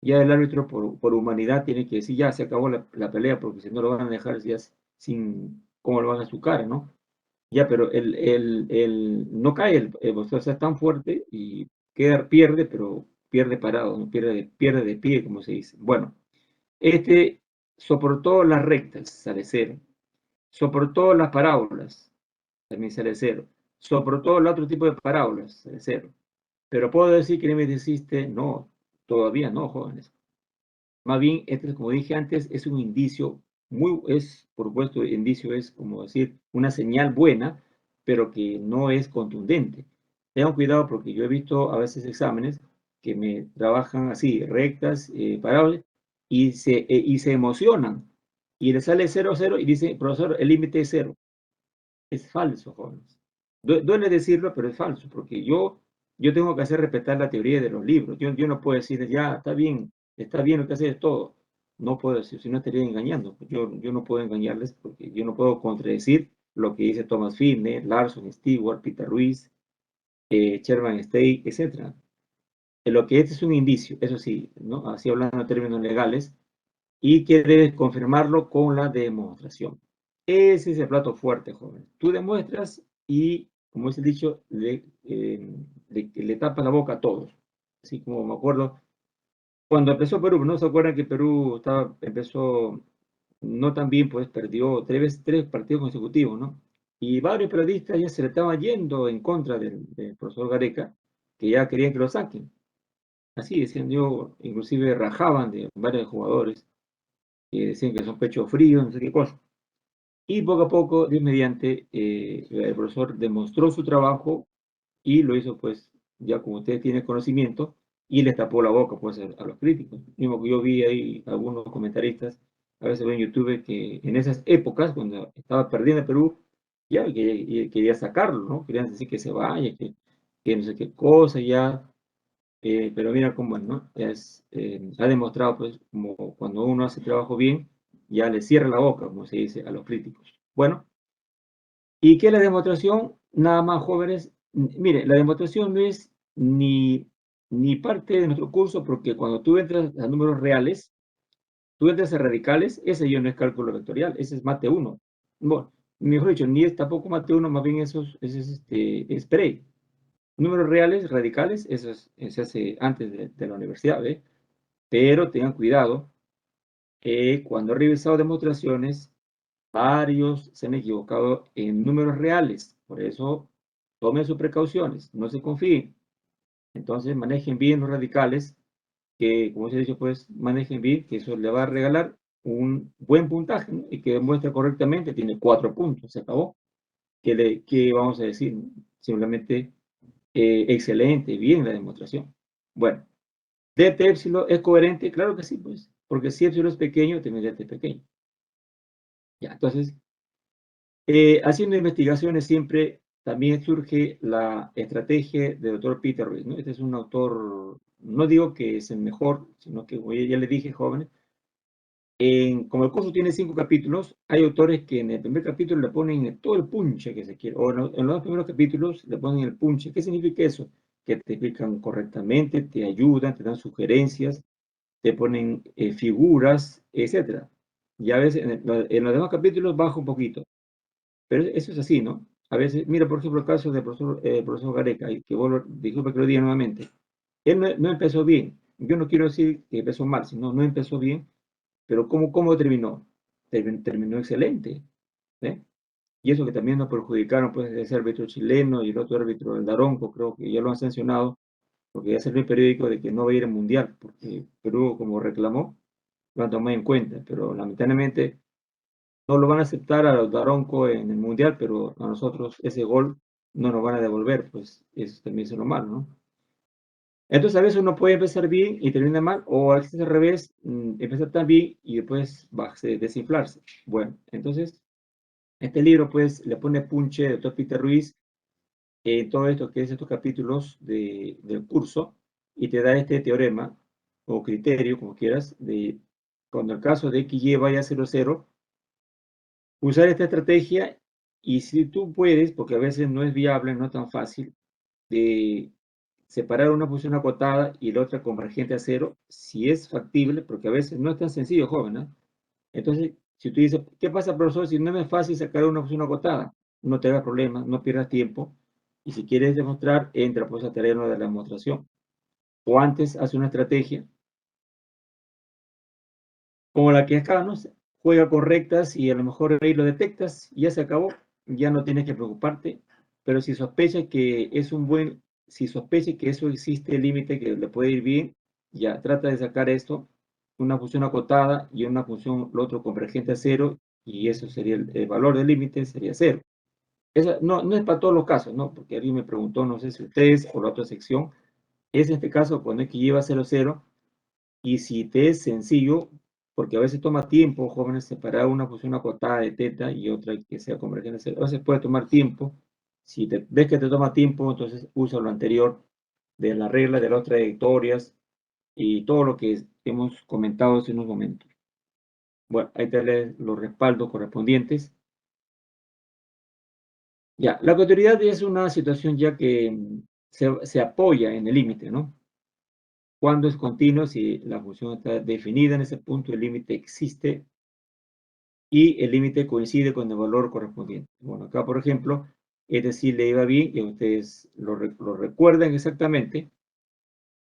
Ya el árbitro por humanidad tiene que decir, ya se acabó la pelea, porque si no lo van a dejar ya sin, cómo lo van a su cara, ¿no? Ya, pero no cae el boxeador, o sea, es tan fuerte y pierde, pero pierde parado, no pierde de pie, como se dice. Bueno, este soportó las rectas, sale cero. Soportó las parábolas, también sale cero. Soportó el otro tipo de parábolas, sale cero. Pero puedo decir que no me existe, no, todavía no, jóvenes. Más bien, este, como dije antes, es un indicio, por supuesto, indicio es como decir una señal buena, pero que no es contundente. Tengan cuidado porque yo he visto a veces exámenes que me trabajan así, rectas, parables, y se emocionan. Y les sale 0,0 y dice, profesor, el límite es 0. Es falso, jóvenes. Duele decirlo, pero es falso, porque yo tengo que hacer respetar la teoría de los libros. Yo no puedo decir, ya, está bien lo que haces todo. No puedo decir, si no estaría engañando. Yo no puedo engañarles porque yo no puedo contradecir lo que dice Thomas Finney, Larson, Stewart, Peter Ruiz, Sherman Stay, etc. Lo que este es un indicio, eso sí, ¿no? Así hablando en términos legales, y que debes confirmarlo con la demostración. Ese es el plato fuerte, joven. Tú demuestras y, como es el dicho, le tapas la boca a todos. Así como me acuerdo, cuando empezó Perú, ¿no se acuerdan que Perú empezó no tan bien, pues perdió tres partidos consecutivos, ¿no? Y varios periodistas ya se le estaban yendo en contra del profesor Gareca, que ya querían que lo saquen. Así decían yo, inclusive rajaban de varios jugadores que decían que son pecho frío, no sé qué cosa. Y poco a poco, Dios mediante, el profesor demostró su trabajo y lo hizo, pues, ya como usted tiene conocimiento, y le tapó la boca, pues, a los críticos. Mismo que yo vi ahí algunos comentaristas, a veces veo en YouTube, que en esas épocas, cuando estaba perdiendo Perú, ya quería sacarlo, ¿no? Querían decir que se vaya, que no sé qué cosa, ya. Pero mira cómo es, ¿no? Ha demostrado, pues, como cuando uno hace trabajo bien, ya le cierra la boca, como se dice, a los críticos. Bueno, ¿y qué es la demostración? Nada más, jóvenes. Mire, la demostración no es ni parte de nuestro curso, porque cuando tú entras a números reales, tú entras a radicales, ese ya no es cálculo vectorial, ese es mate 1. Bueno, mejor dicho, ni es tampoco mate 1, más bien eso es pre. Números reales, radicales, eso se hace antes de la universidad, ¿ve? Pero tengan cuidado, cuando he revisado demostraciones, varios se han equivocado en números reales. Por eso, tomen sus precauciones, no se confíen. Entonces, manejen bien los radicales, que, como se ha dicho, pues, manejen bien, que eso le va a regalar un buen puntaje, ¿no? Y que demuestra correctamente, tiene 4 puntos, se acabó. ¿Qué vamos a decir? Simplemente excelente, bien la demostración. Bueno, DT epsilon es coherente, claro que sí, pues, porque si epsilon es pequeño, también DT es pequeño. Ya, entonces, haciendo investigaciones siempre también surge la estrategia del doctor Peter Ruiz, ¿no? Este es un autor, no digo que es el mejor, sino que, como ya le dije, jóvenes, como el curso tiene 5 capítulos, hay autores que en el primer capítulo le ponen todo el punche que se quiere, o en los primeros capítulos le ponen el punche. ¿Qué significa eso? Que te explican correctamente, te ayudan, te dan sugerencias, te ponen figuras, etcétera. Y a veces en los demás capítulos baja un poquito, pero eso es así, ¿no? A veces, mira, por ejemplo, el caso del profesor Gareca, que vos disculpa que lo diga nuevamente. Él no empezó bien. Yo no quiero decir que empezó mal, sino no empezó bien, pero ¿cómo terminó? Terminó excelente, ¿eh? Y eso que también nos perjudicaron, pues, ese árbitro chileno y el otro árbitro, el Daronco, creo que ya lo han sancionado, porque ya salió el periódico de que no va a ir al Mundial, porque Perú, como reclamó, lo han tomado en cuenta, pero lamentablemente no lo van a aceptar a los Daronco en el Mundial, pero a nosotros ese gol no nos van a devolver, pues eso también es lo malo, ¿no? Entonces a veces uno puede empezar bien y termina mal, o a veces al revés, empezar tan bien y después va a desinflarse. Bueno, entonces este libro pues le pone punche de doctor Peter Ruiz en todo esto que es estos capítulos del curso y te da este teorema o criterio, como quieras, de cuando el caso de X y vaya a 0,0, usar esta estrategia y si tú puedes, porque a veces no es viable, no es tan fácil, de separar una función acotada y la otra convergente a cero, si es factible, porque a veces no es tan sencillo, joven, ¿no? Entonces, si tú dices, ¿qué pasa, profesor? Si no me es fácil sacar una función acotada, no te hagas problemas, no pierdas tiempo. Y si quieres demostrar, entra pues a terreno de la demostración. O antes, hace una estrategia como la que acá, ¿no? Juega con rectas y a lo mejor ahí lo detectas y ya se acabó, ya no tienes que preocuparte. Pero si sospecha que es si sospecha que eso existe el límite que le puede ir bien, ya trata de sacar esto, una función acotada y una función, lo otro convergente a cero, y eso sería el valor del límite, sería cero. Eso no es para todos los casos, ¿no? Porque alguien me preguntó, no sé si ustedes o la otra sección, es en este caso cuando es que lleva 0, 0, y si te es sencillo, porque a veces toma tiempo, jóvenes, separar una función acotada de teta y otra que sea convergente. A veces puede tomar tiempo. Si ves que te toma tiempo, entonces usa lo anterior de la regla de las trayectorias y todo lo que hemos comentado hace unos momentos. Bueno, ahí te lees los respaldos correspondientes. Ya, la continuidad es una situación ya que se apoya en el límite, ¿no? Cuando es continuo, si la función está definida en ese punto, el límite existe y el límite coincide con el valor correspondiente. Bueno, acá, por ejemplo, es decir, le iba bien y ustedes lo recuerdan exactamente.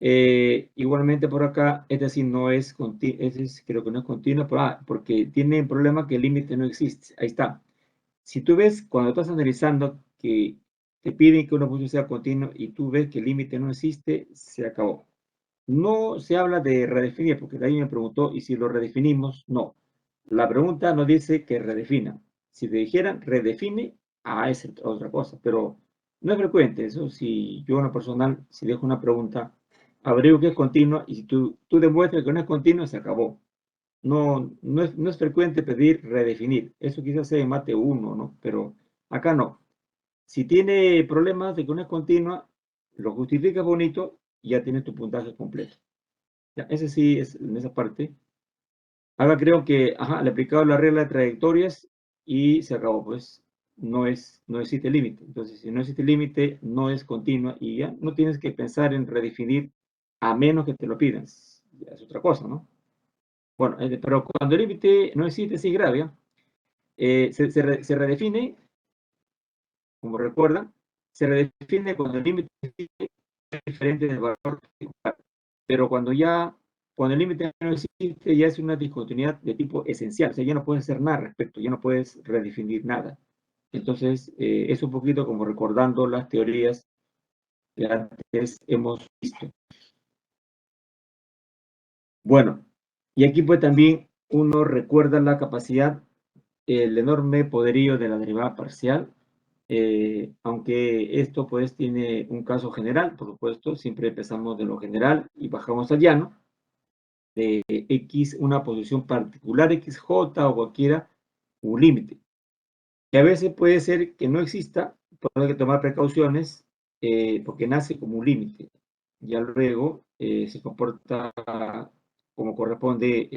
Igualmente por acá, es decir, no es continuo, creo que no es continuo, porque tiene un problema que el límite no existe. Ahí está. Si tú ves, cuando estás analizando que te piden que una función sea continua y tú ves que el límite no existe, se acabó. No se habla de redefinir, porque de ahí me preguntó, ¿y si lo redefinimos? No. La pregunta no dice que redefina. Si te dijeran redefine, es otra cosa, pero no es frecuente. Eso si yo en lo personal, si dejo una pregunta, averiguo que es continua y si tú demuestras que no es continua, se acabó. No es frecuente pedir redefinir. Eso quizás sea en mate 1, ¿no? Pero acá no. Si tiene problemas de que no es continua, lo justifica bonito y ya tienes tu puntaje completo. Ya, ese sí es en esa parte. Ahora creo que, le he aplicado la regla de trayectorias y se acabó, pues no existe límite. Entonces, si no existe límite, no es continua y ya no tienes que pensar en redefinir a menos que te lo pidan. Ya es otra cosa, ¿no? Bueno, pero cuando el límite no existe, sí grave, ¿ya? Se redefine, como recuerdan, se redefine cuando el límite es diferente del valor particular. Pero cuando el límite no existe, ya es una discontinuidad de tipo esencial. O sea, ya no puedes hacer nada al respecto, ya no puedes redefinir nada. Entonces, es un poquito como recordando las teorías que antes hemos visto. Bueno, y aquí pues también uno recuerda la capacidad, el enorme poderío de la derivada parcial, aunque esto pues tiene un caso general, por supuesto, siempre empezamos de lo general y bajamos al llano, de X, una posición particular, XJ o cualquiera, un límite. Que a veces puede ser que no exista, pero hay que tomar precauciones porque nace como un límite. Ya luego se comporta como corresponde,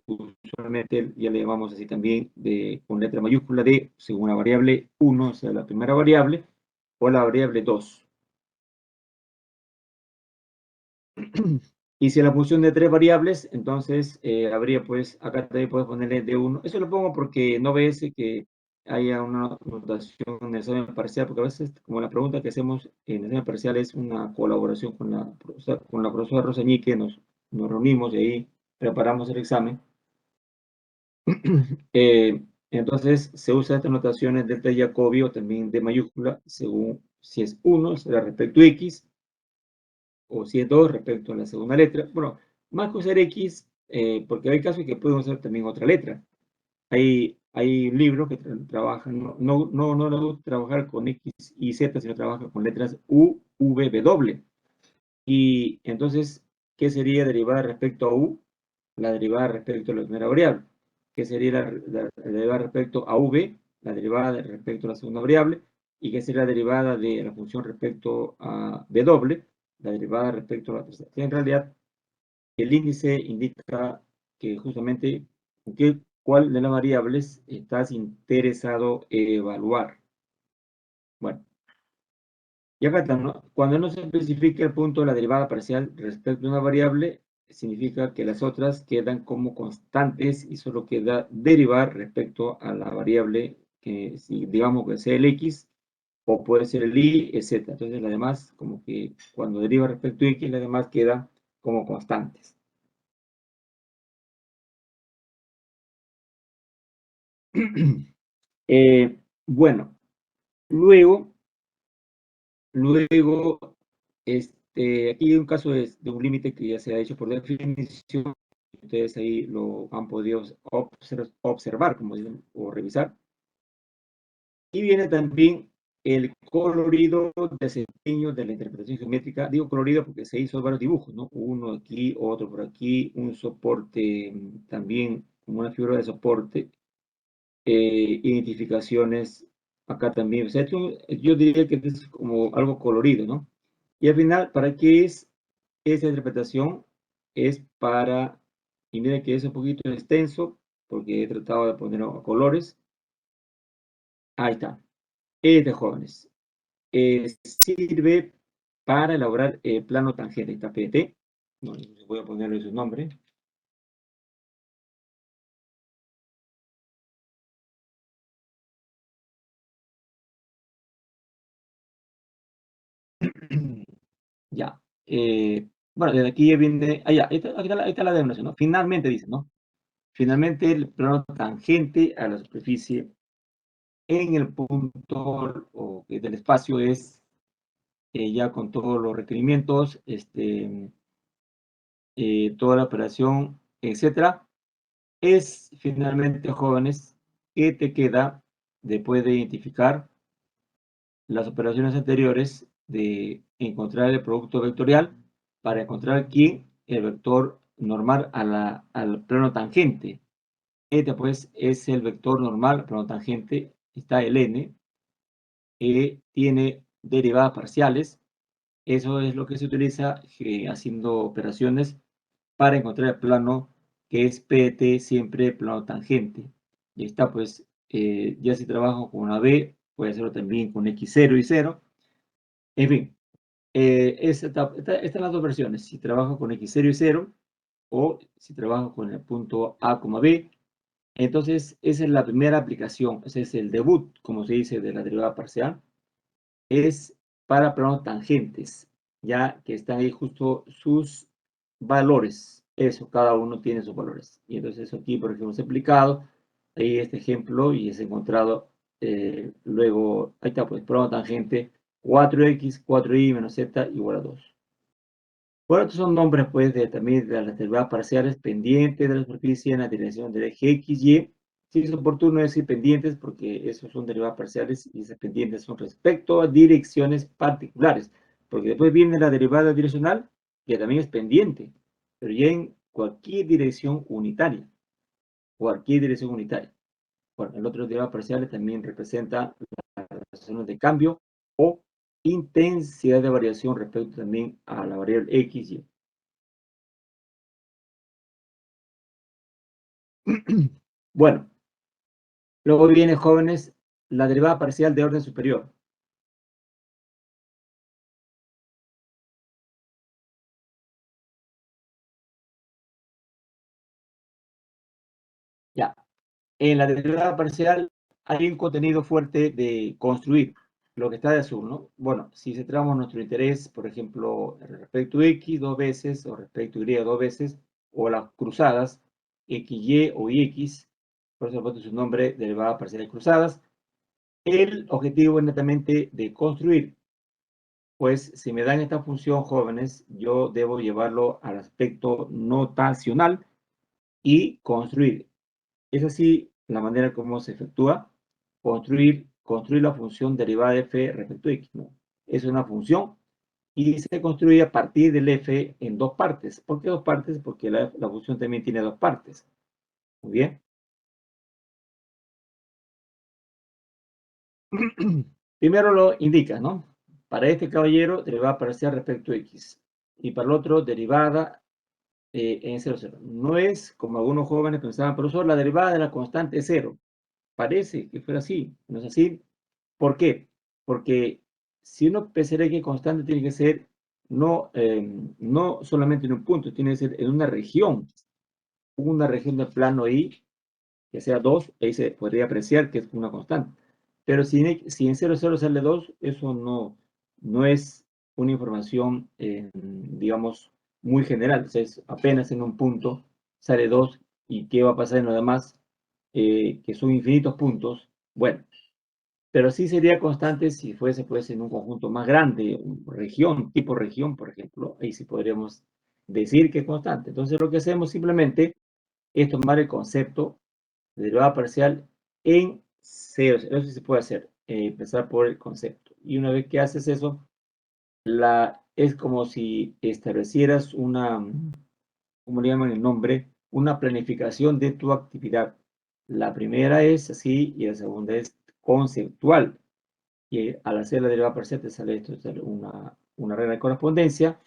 usualmente ya le llamamos así también con letra mayúscula de según la variable 1, o sea, la primera variable, o la variable 2. Y si la función de tres variables, entonces habría pues, acá también puedes ponerle de 1. Eso lo pongo porque no ves que haya una notación en el examen parcial, porque a veces, como la pregunta que hacemos en el examen parcial es una colaboración con la profesora Roseñique, nos reunimos y ahí preparamos el examen. Entonces se usa estas notaciones delta de Jacobi o también de mayúscula, según si es 1, será respecto a X, o si es 2 respecto a la segunda letra. Bueno, más que usar X, porque hay casos que pueden usar también otra letra. Hay libros que trabajan, no les gusta trabajar con X y Z, sino trabajan con letras U, V, W. Y entonces, ¿qué sería derivada respecto a U? La derivada respecto a la primera variable. ¿Qué sería la derivada respecto a V? La derivada respecto a la segunda variable. ¿Y qué sería la derivada de la función respecto a W? La derivada respecto a la tercera. En realidad, el índice indica que justamente cuál de las variables estás interesado en evaluar. Bueno, y acá está, ¿no? Cuando no se especifica el punto de la derivada parcial respecto a una variable, significa que las otras quedan como constantes y solo queda derivar respecto a la variable que, si digamos que sea el x, o puede ser el y, etc. Entonces, las demás, como que cuando deriva respecto a x, las demás quedan como constantes. Bueno, luego, luego, aquí hay un caso de un límite que ya se ha hecho por definición. Ustedes ahí lo han podido observar, como dicen, o revisar. Y viene también el colorido desempeño de la interpretación geométrica. Digo colorido porque se hizo varios dibujos, ¿no? Uno aquí, otro por aquí, un soporte también, como una figura de soporte, identificaciones acá también. O sea, yo diría que es como algo colorido, ¿no? Y al final, ¿para qué es esa interpretación? Es para, y miren que es un poquito extenso, porque he tratado de poner a colores. Ahí está. Es de jóvenes. Sirve para elaborar plano tangente. Está PT. Bueno, voy a ponerle su nombre. Ya. Bueno, desde aquí viene. Ah, ya. Ahí está la denominación, ¿no? Finalmente dice, ¿no? Finalmente, el plano tangente a la superficie en el punto del espacio es ya con todos los requerimientos, toda la operación, etcétera, es finalmente, jóvenes, que te queda después de identificar las operaciones anteriores de encontrar el producto vectorial para encontrar aquí el vector normal al plano tangente. Este pues es el vector normal, plano tangente, está el n, que tiene derivadas parciales. Eso es lo que se utiliza haciendo operaciones para encontrar el plano que es PT siempre plano tangente. Y está pues, ya si trabajo con una B, puede hacerlo también con X0 y 0. En fin, están las dos versiones. Si trabajo con X0 y 0 o si trabajo con el punto A, B, Entonces, esa es la primera aplicación, ese es el debut, como se dice, de la derivada parcial. Es para planos tangentes, ya que están ahí justo sus valores. Eso, cada uno tiene sus valores. Y entonces eso aquí, por ejemplo, es aplicado. Ahí este ejemplo y es encontrado luego, ahí está, pues, plano tangente 4x, 4y menos z igual a 2. Bueno, estos son nombres, pues, también de las derivadas parciales pendientes de la superficie en la dirección del eje X, Y. Sí es oportuno decir pendientes porque esos son derivadas parciales y esas pendientes son respecto a direcciones particulares. Porque después viene la derivada direccional, que también es pendiente, pero ya en cualquier dirección unitaria. Cualquier dirección unitaria. Bueno, el otro derivado parciales también representa las relaciones de cambio o intensidad de variación respecto también a la variable X, Y. Bueno, luego viene, jóvenes, la derivada parcial de orden superior. Ya, en la derivada parcial hay un contenido fuerte de construir lo que está de azul, ¿no? Bueno, si centramos nuestro interés, por ejemplo, respecto a X dos veces o respecto a Y dos veces, o las cruzadas XY o YX, por eso puesto su nombre, derivada parcial de cruzadas, el objetivo es netamente de construir. Pues si me dan esta función, jóvenes, yo debo llevarlo al aspecto notacional y construir. Es así la manera como se efectúa construir la función derivada de f respecto a x, ¿no? Es una función y se construye a partir del f en dos partes. ¿Por qué dos partes? Porque la función también tiene dos partes. Muy bien. Primero lo indica, ¿no? Para este caballero, derivada parcial respecto a x. Y para el otro, derivada en 0, 0. No es como algunos jóvenes pensaban, profesor, la derivada de la constante es 0. Parece que fuera así, no es así. ¿Por qué? Porque si uno pensaría que constante tiene que ser no solamente en un punto, tiene que ser en una región de plano I, que sea 2, ahí se podría apreciar que es una constante. Pero si en 0, 0 sale 2, eso no es una información, digamos, muy general. O sea, es apenas en un punto sale 2 y qué va a pasar en los demás, que son infinitos puntos. Bueno, pero sí sería constante si fuese pues en un conjunto más grande, región, tipo región, por ejemplo, ahí sí podríamos decir que es constante. Entonces lo que hacemos simplemente es tomar el concepto de derivada parcial en ceros. Eso sí se puede hacer, empezar por el concepto. Y una vez que haces eso, es como si establecieras ¿cómo le llaman el nombre? Una planificación de tu actividad. La primera es así y la segunda es conceptual. Y al hacer la derivada parcial te sale esto, te sale una regla de correspondencia.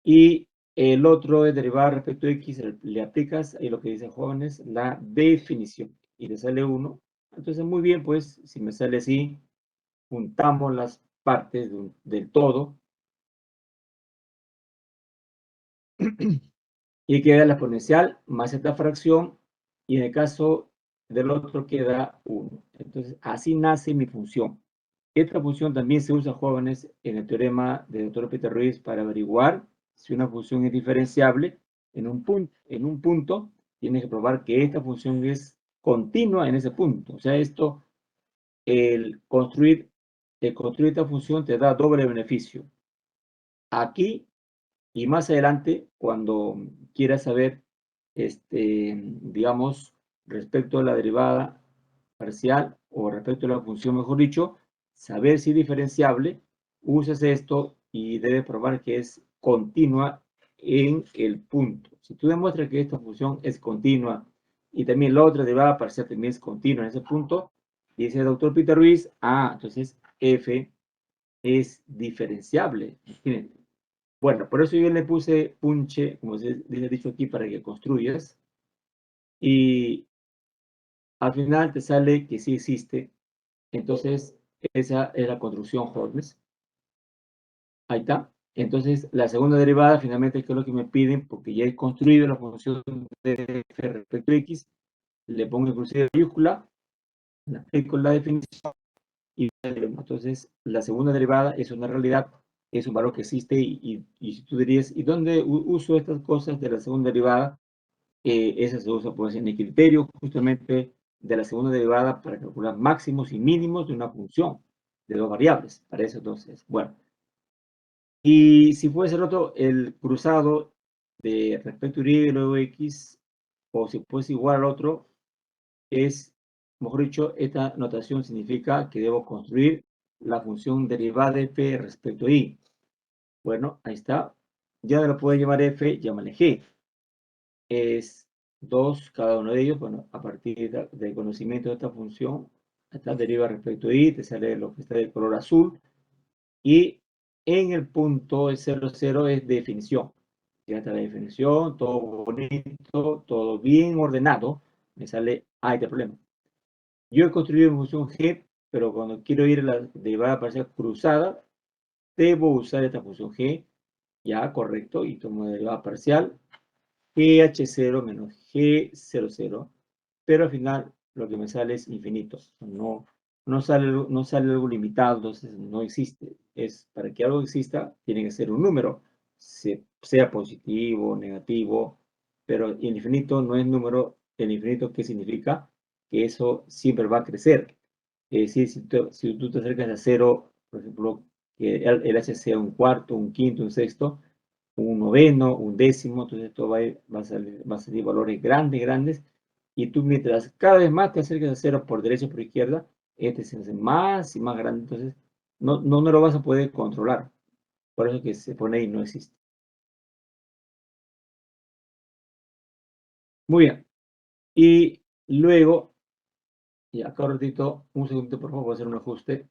Y el otro es derivada respecto a x, le aplicas ahí lo que dicen jóvenes, la definición. Y te sale 1. Entonces, muy bien, pues, si me sale así, juntamos las partes del todo y queda la exponencial más esta fracción, y en el caso del otro queda 1. Entonces, así nace mi función. Esta función también se usa, jóvenes, en el teorema del doctor Peter Ruiz para averiguar si una función es diferenciable en un punto. Tienes que probar que esta función es continua en ese punto. O sea, el construir esta función te da doble beneficio. Aquí y más adelante, cuando quieras saber, digamos, respecto a la derivada parcial o respecto a la función, mejor dicho, saber si es diferenciable, usas esto y debes probar que es continua en el punto. Si tú demuestras que esta función es continua y también la otra derivada parcial también es continua en ese punto, dice el doctor Peter Ruiz, entonces f es diferenciable. Imagínate. Bueno, por eso yo le puse punche, como se dice dicho aquí, para que construyas. Y al final te sale que sí existe. Entonces, esa es la construcción Holmes. Ahí está. Entonces, la segunda derivada, finalmente, que es lo que me piden, porque ya he construido la función de f respecto a x, le pongo el cruce de mayúscula, le aplico la definición y entonces la segunda derivada es una realidad, es un valor que existe y si tú dirías, ¿y dónde uso estas cosas de la segunda derivada? Esa se usa pues en el criterio justamente de la segunda derivada para calcular máximos y mínimos de una función de dos variables. Para eso entonces, bueno. Y si fuese el otro, el cruzado de respecto a y y luego x, o si fuese igual al otro, es, mejor dicho, esta notación significa que debo construir la función derivada de f respecto a y. Bueno, ahí está. Ya lo puedo llamar f, llámale g. Es 2 cada uno de ellos. Bueno, a partir del conocimiento de esta función, esta deriva respecto a y, te sale lo que está de color azul. Y en el punto 0, 0 es definición. Ya está la definición, todo bonito, todo bien ordenado. Me sale, este problema. Yo he construido una función g, pero cuando quiero ir a la derivada parcial cruzada, debo usar esta función g, ya correcto, y tomo derivada parcial, GH0 menos G00, pero al final lo que me sale es infinito, no sale algo limitado, entonces no existe. Es, para que algo exista, tiene que ser un número, sea positivo o negativo, pero el infinito no es número. El infinito, ¿qué significa? Que eso siempre va a crecer. Es decir, si tú te acercas a cero, por ejemplo, que el H sea un cuarto, un quinto, un sexto, un noveno, un décimo, entonces esto va a salir valores grandes, grandes, y tú mientras cada vez más te acerques a cero por derecha o por izquierda, este se hace más y más grande, entonces no lo vas a poder controlar. Por eso que se pone ahí, no existe. Muy bien. Y luego, y acá un ratito, un segundito, por favor, voy a hacer un ajuste.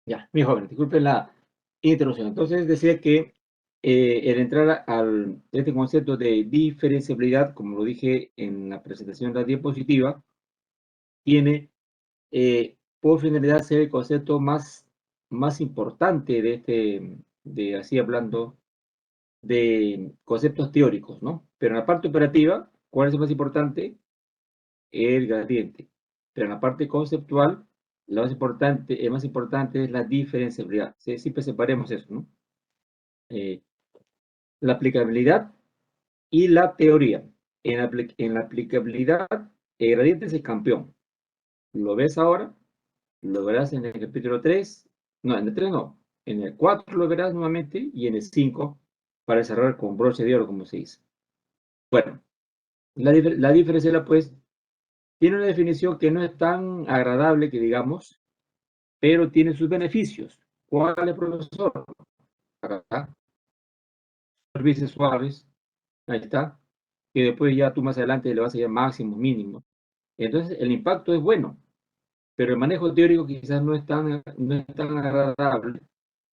Ya, mi joven, disculpen la interrupción. Entonces decía que el entrar al este concepto de diferenciabilidad, como lo dije en la presentación de la diapositiva, tiene por finalidad ser el concepto más importante de de así hablando, de conceptos teóricos, ¿no? Pero en la parte operativa, ¿cuál es el más importante? El gradiente. Pero en la parte conceptual, el más importante es la diferenciabilidad. ¿Sí? Siempre separemos eso, ¿no? Eh, la aplicabilidad y la teoría. En la aplicabilidad, el gradiente es el campeón. ¿Lo ves ahora? Lo verás en el capítulo 3. No, en el 3 no. En el 4 lo verás nuevamente y en el 5 para cerrar con broche de oro, como se dice. Bueno, la diferencia, pues, tiene una definición que no es tan agradable que digamos, pero tiene sus beneficios. ¿Cuál es, profesor? Acá, superficies suaves, ahí está, que después ya tú más adelante le vas a ir máximo, mínimo. Entonces, el impacto es bueno, pero el manejo teórico quizás no es tan agradable,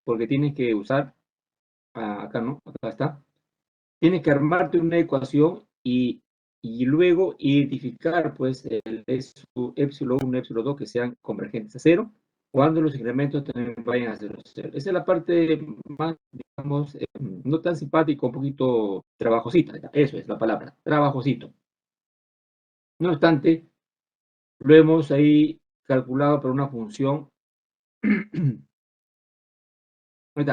porque tienes que usar, acá no, acá está, tienes que armarte una ecuación y luego identificar pues el epsilon 1, epsilon 2 que sean convergentes a cero cuando los incrementos también vayan a cero. Esa es la parte más, digamos, no tan simpática, un poquito trabajosita. Eso es la palabra, trabajosito. No obstante, lo hemos ahí calculado por una función.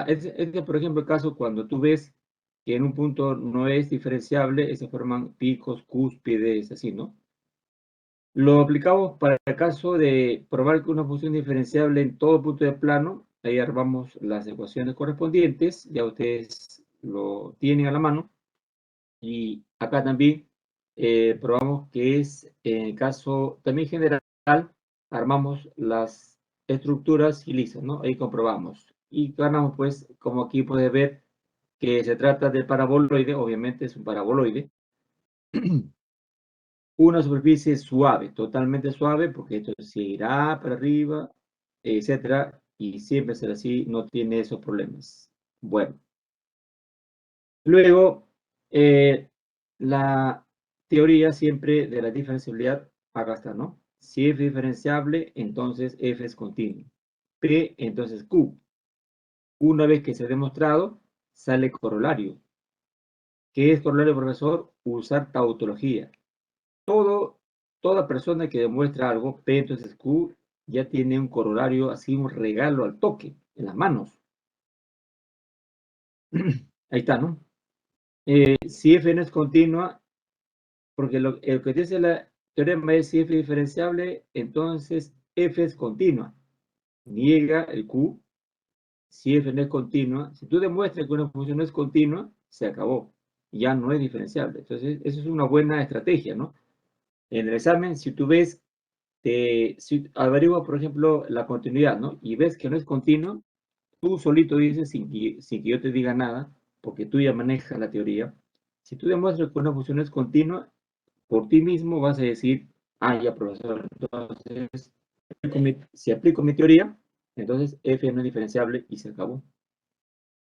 Este, por ejemplo, el caso cuando tú ves que en un punto no es diferenciable, se forman picos, cúspides, así, ¿no? Lo aplicamos para el caso de probar que una función diferenciable en todo punto de plano. Ahí armamos las ecuaciones correspondientes, ya ustedes lo tienen a la mano. Y acá también probamos que es, en el caso también general, armamos las estructuras y lisas, ¿no? Ahí comprobamos. Y ganamos, pues, como aquí puede ver, que se trata de paraboloide, obviamente es un paraboloide. Una superficie suave, totalmente suave, porque esto se irá para arriba, etcétera, y siempre será así, no tiene esos problemas. Bueno, luego, la teoría siempre de la diferenciabilidad, acá está, ¿no? Si f es diferenciable, entonces f es continuo. P, entonces Q. Una vez que se ha demostrado, sale corolario. ¿Qué es corolario, profesor? Usar tautología. Todo, toda persona que demuestra algo, P entonces Q, ya tiene un corolario, así un regalo al toque, en las manos. Ahí está, ¿no? Si F no es continua, porque lo que dice la teorema es si F es diferenciable, entonces F es continua. Niega el Q, si F no es continua. Si tú demuestras que una función no es continua, se acabó. Ya no es diferenciable. Entonces, eso es una buena estrategia, ¿no? En el examen, si tú ves si averigua, por ejemplo, la continuidad, ¿no? Y ves que no es continuo, tú solito dices, sin que yo te diga nada, porque tú ya manejas la teoría, si tú demuestras que una función es continua, por ti mismo vas a decir, ah, ya, profesor, entonces, si aplico mi teoría, entonces f no es diferenciable y se acabó.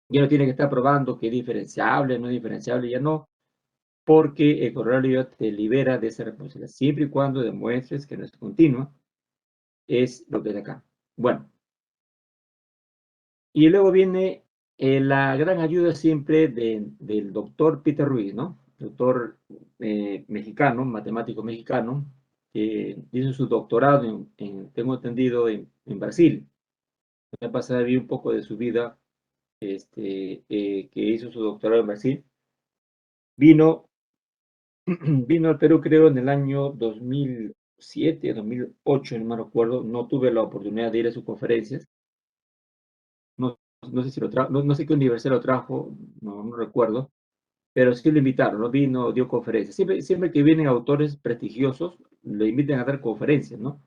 Ya no tiene que estar probando que es diferenciable, no es diferenciable, ya no, porque el corolario te libera de esa responsabilidad, siempre y cuando demuestres que no es continua, es lo que es acá. Bueno, y luego viene la gran ayuda siempre del doctor Peter Ruiz, ¿no? Doctor mexicano, matemático mexicano, que hizo su doctorado, tengo entendido, en Brasil. Me pasado vi un poco de su vida, que hizo su doctorado en Brasil. Vino, vino al Perú, creo, en el año 2007, 2008, no me recuerdo. No tuve la oportunidad de ir a sus conferencias. No, no sé si no sé qué universidad lo trajo, no recuerdo, pero sí lo invitaron, ¿no? Vino, dio conferencias. Siempre que vienen autores prestigiosos, le invitan a dar conferencias, ¿no?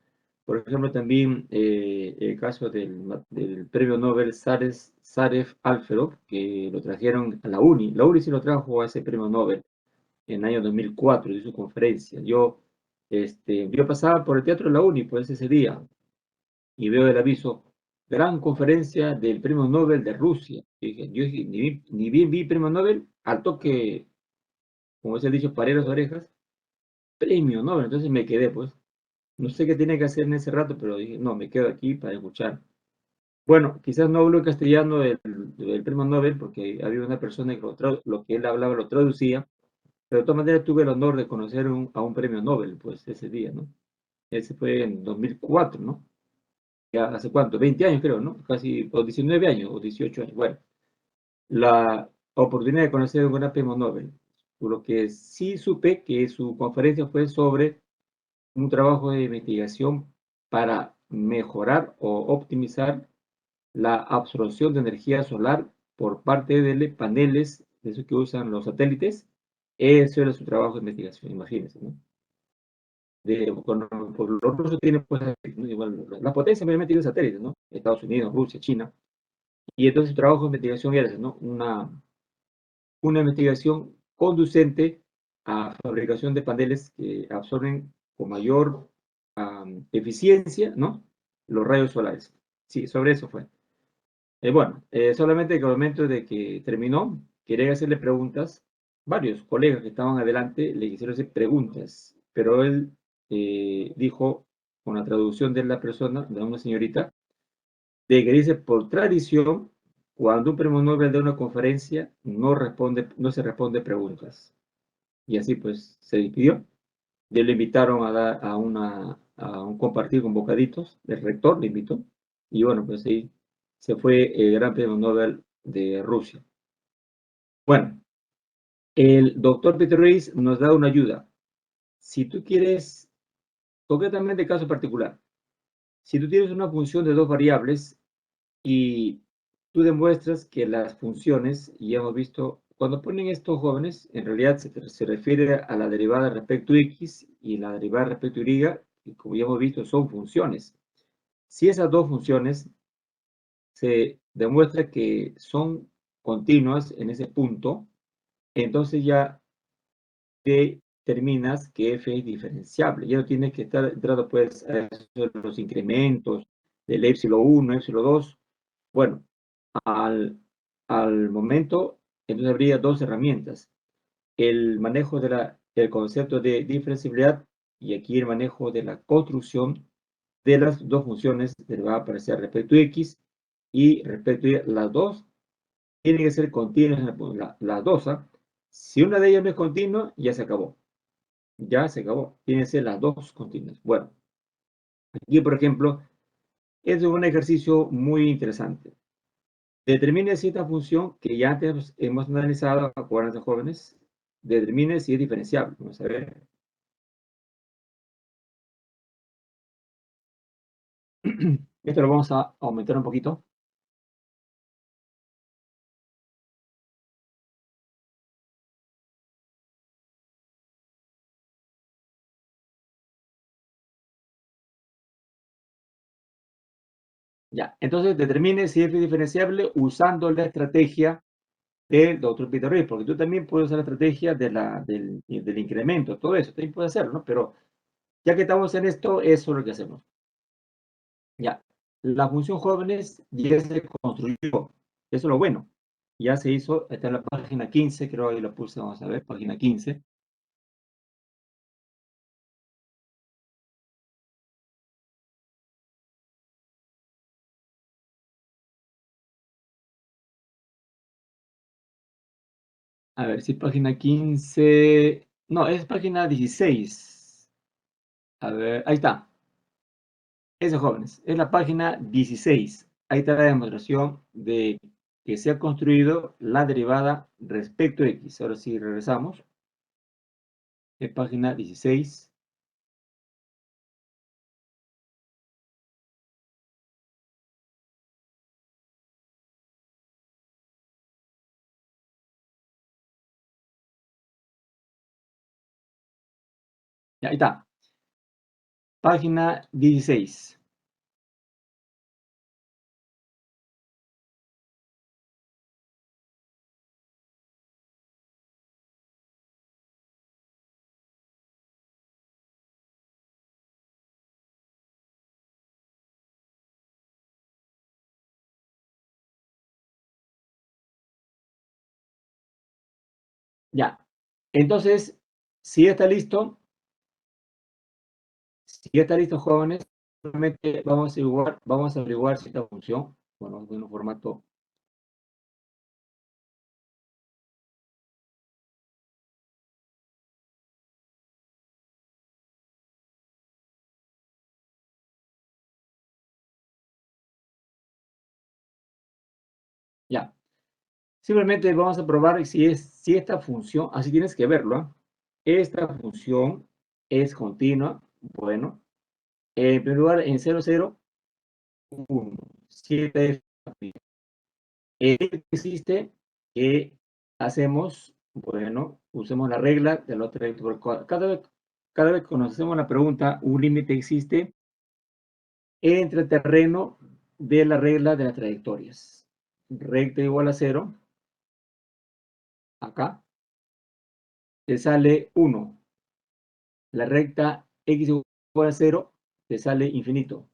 Por ejemplo, también el caso del premio Nobel Saref Alferov, que lo trajeron a la UNI. La UNI sí lo trajo a ese premio Nobel en el año 2004, dio su conferencia. Yo pasaba por el teatro de la UNI, pues ese día, y veo el aviso, gran conferencia del premio Nobel de Rusia. Yo dije, ni bien vi premio Nobel, al toque, como se ha dicho, paré las orejas, premio Nobel. Entonces me quedé, pues. No sé qué tenía que hacer en ese rato, pero dije, no, me quedo aquí para escuchar. Bueno, quizás no hablo en castellano del premio Nobel, porque había una persona que lo que él hablaba lo traducía, pero de todas maneras tuve el honor de conocer a un premio Nobel, pues, ese día, ¿no? Ese fue en 2004, ¿no? Ya hace cuánto, 20 años creo, ¿no? Casi, o 19 años, o 18 años. Bueno, la oportunidad de conocer a un gran premio Nobel. Por lo que sí supe que su conferencia fue sobre un trabajo de investigación para mejorar o optimizar la absorción de energía solar por parte de paneles, de esos que usan los satélites. Eso era su trabajo de investigación, imagínense, ¿no? Por los rusos tienen, pues, ¿no? Igual, la potencia obviamente tiene satélites, ¿no? Estados Unidos, Rusia, China. Y entonces su trabajo de investigación era ese, ¿no? Una investigación conducente a fabricación de paneles que absorben con mayor eficiencia, ¿no? Los rayos solares. Sí, sobre eso fue. Bueno, solamente que al momento de que terminó, quería hacerle preguntas. Varios colegas que estaban adelante le quisieron hacer preguntas, pero él dijo, con la traducción de la persona, de una señorita, de que dice, por tradición, cuando un premio Nobel da una conferencia, no se responde preguntas. Y así pues se despidió. Y le invitaron a un compartir con bocaditos, el rector le invitó, y bueno, pues ahí se fue el Gran Premio Nobel de Rusia. Bueno, el doctor Peter Reis nos da una ayuda. Si tú quieres, concretamente caso particular, si tú tienes una función de dos variables y tú demuestras que las funciones, y ya hemos visto, cuando ponen estos jóvenes, en realidad se refiere a la derivada respecto a x y la derivada respecto a y, y como ya hemos visto, son funciones. Si esas dos funciones se demuestra que son continuas en ese punto, entonces ya determinas que f es diferenciable. Ya no tienes que estar entrando pues a los incrementos del epsilon 1, epsilon 2. Bueno, al, al momento, entonces habría dos herramientas. El manejo del concepto de diferenciabilidad y aquí el manejo de la construcción de las dos funciones derivadas aparecer respecto a x y respecto a y. Las dos tienen que ser continuas. Las dos, ¿ah? Si una de ellas no es continua, ya se acabó. Ya se acabó. Tienen que ser las dos continuas. Bueno, aquí, por ejemplo, es un ejercicio muy interesante. Determine si esta función que ya antes hemos analizado, acuérdense jóvenes, determine si es diferenciable. Vamos a ver. Esto lo vamos a aumentar un poquito. Ya, entonces determine si es diferenciable usando la estrategia del doctor Peter Reed, porque tú también puedes usar la estrategia del incremento, todo eso, también puedes hacerlo, ¿no? Pero ya que estamos en esto, eso es lo que hacemos. Ya, la función jóvenes ya se construyó, eso es lo bueno. Ya se hizo, está en la página 15, creo que lo puse, vamos a ver, página 15. A ver si página 15. No, es página 16. A ver, ahí está. Eso, jóvenes, es la página 16. Ahí está la demostración de que se ha construido la derivada respecto a x. Ahora sí, regresamos. Es página 16. Ahí está. Página 16. Ya. Entonces, si ya está listo, jóvenes, solamente vamos a averiguar si esta función, bueno, en un formato. Ya. Simplemente vamos a probar si esta función, así tienes que verlo, ¿ah? Esta función es continua. Bueno, en primer lugar, en 0, 0, 1. Si esta es existe, ¿qué hacemos? Bueno, usemos la regla de la otra recta. Cada vez que conocemos la pregunta, un límite existe entre el terreno de la regla de las trayectorias. Recta igual a 0, acá, te sale 1. La recta x igual a 0, te sale infinito.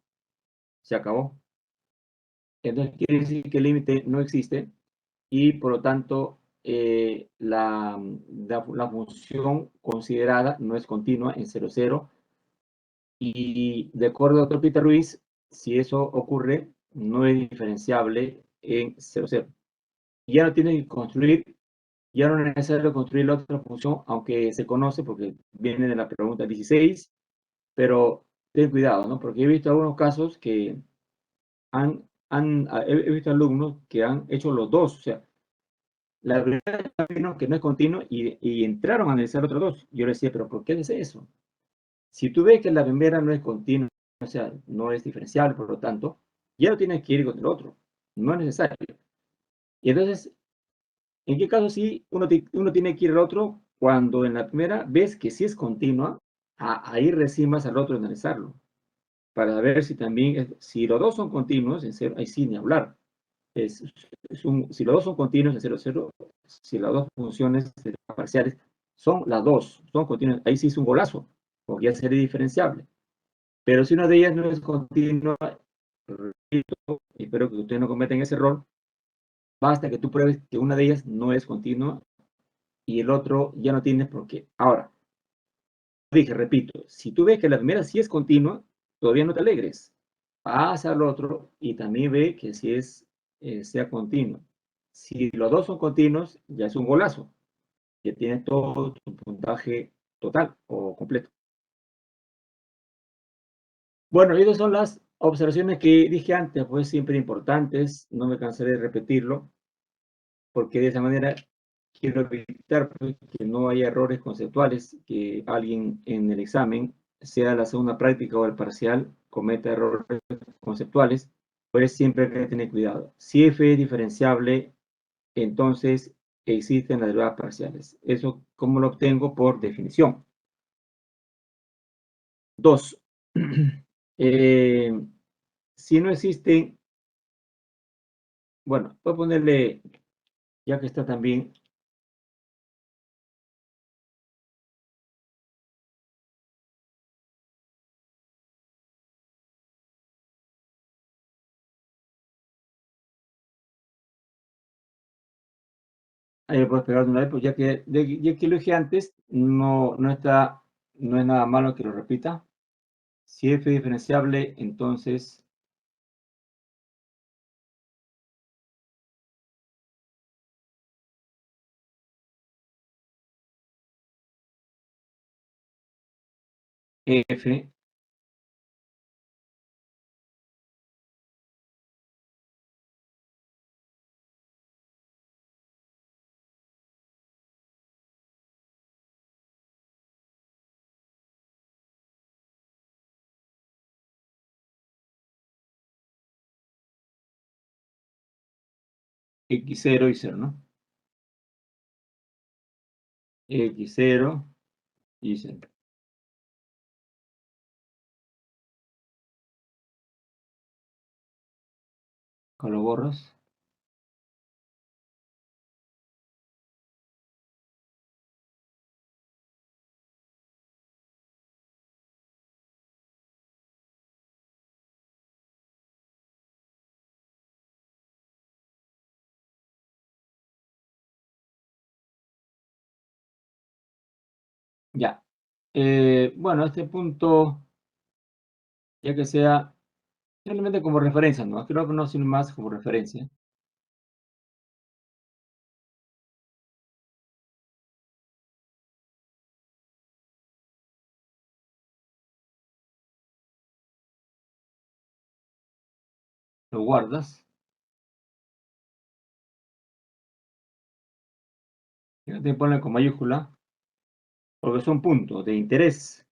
Se acabó. Entonces quiere decir que el límite no existe y por lo tanto la función considerada no es continua en 0, 0. Y de acuerdo a Peter Ruiz, si eso ocurre, no es diferenciable en 0, 0. Ya no tiene que construir, ya no es necesario construir la otra función, aunque se conoce porque viene de la pregunta 16, pero ten cuidado, ¿no? Porque he visto algunos casos que he visto alumnos que han hecho los dos, o sea, la primera vino que no es continuo y entraron a analizar otros dos. Yo les decía, pero ¿por qué es eso? Si tú ves que la primera no es continua, o sea, no es diferenciable, por lo tanto, ya no tienes que ir con el otro, no es necesario. Y entonces, ¿en qué caso sí uno tiene que ir al otro? Cuando en la primera ves que sí es continua, ahí recién vas al otro a analizarlo, para ver si también, si los dos son continuos, en cero, ahí sí ni hablar. Si los dos son continuos en 0, 0, si las dos funciones parciales son las dos, son continuas, ahí sí es un golazo, porque ya sería diferenciable. Pero si una de ellas no es continua, repito, espero que ustedes no cometan ese error, basta que tú pruebes que una de ellas no es continua y el otro ya no tienes por qué. Ahora, dije, repito, si tú ves que la primera sí es continua, todavía no te alegres. Pasa al otro y también ve que si sea continuo. Si los dos son continuos, ya es un golazo, que tiene todo tu puntaje total o completo. Bueno, esas son las observaciones que dije antes, pues siempre importantes, no me cansaré de repetirlo, porque de esa manera quiero evitar pues, que no haya errores conceptuales, que alguien en el examen, sea la segunda práctica o el parcial, cometa errores conceptuales, pues siempre hay que tener cuidado. Si f es diferenciable, entonces existen las derivadas parciales. ¿Eso cómo lo obtengo? Por definición. Dos, si no existen, bueno, voy a ponerle, ya que está también, ahí lo puedes pegar de una vez, pues ya que lo dije antes, no es nada malo que lo repita. Si f es diferenciable, entonces f x0 y 0, ¿no? X0 y 0. Con los borros. Ya. Bueno, este punto, ya que sea simplemente como referencia, ¿no? Creo que no sino más como referencia. Lo guardas. Y te ponen con mayúscula, porque son puntos de interés.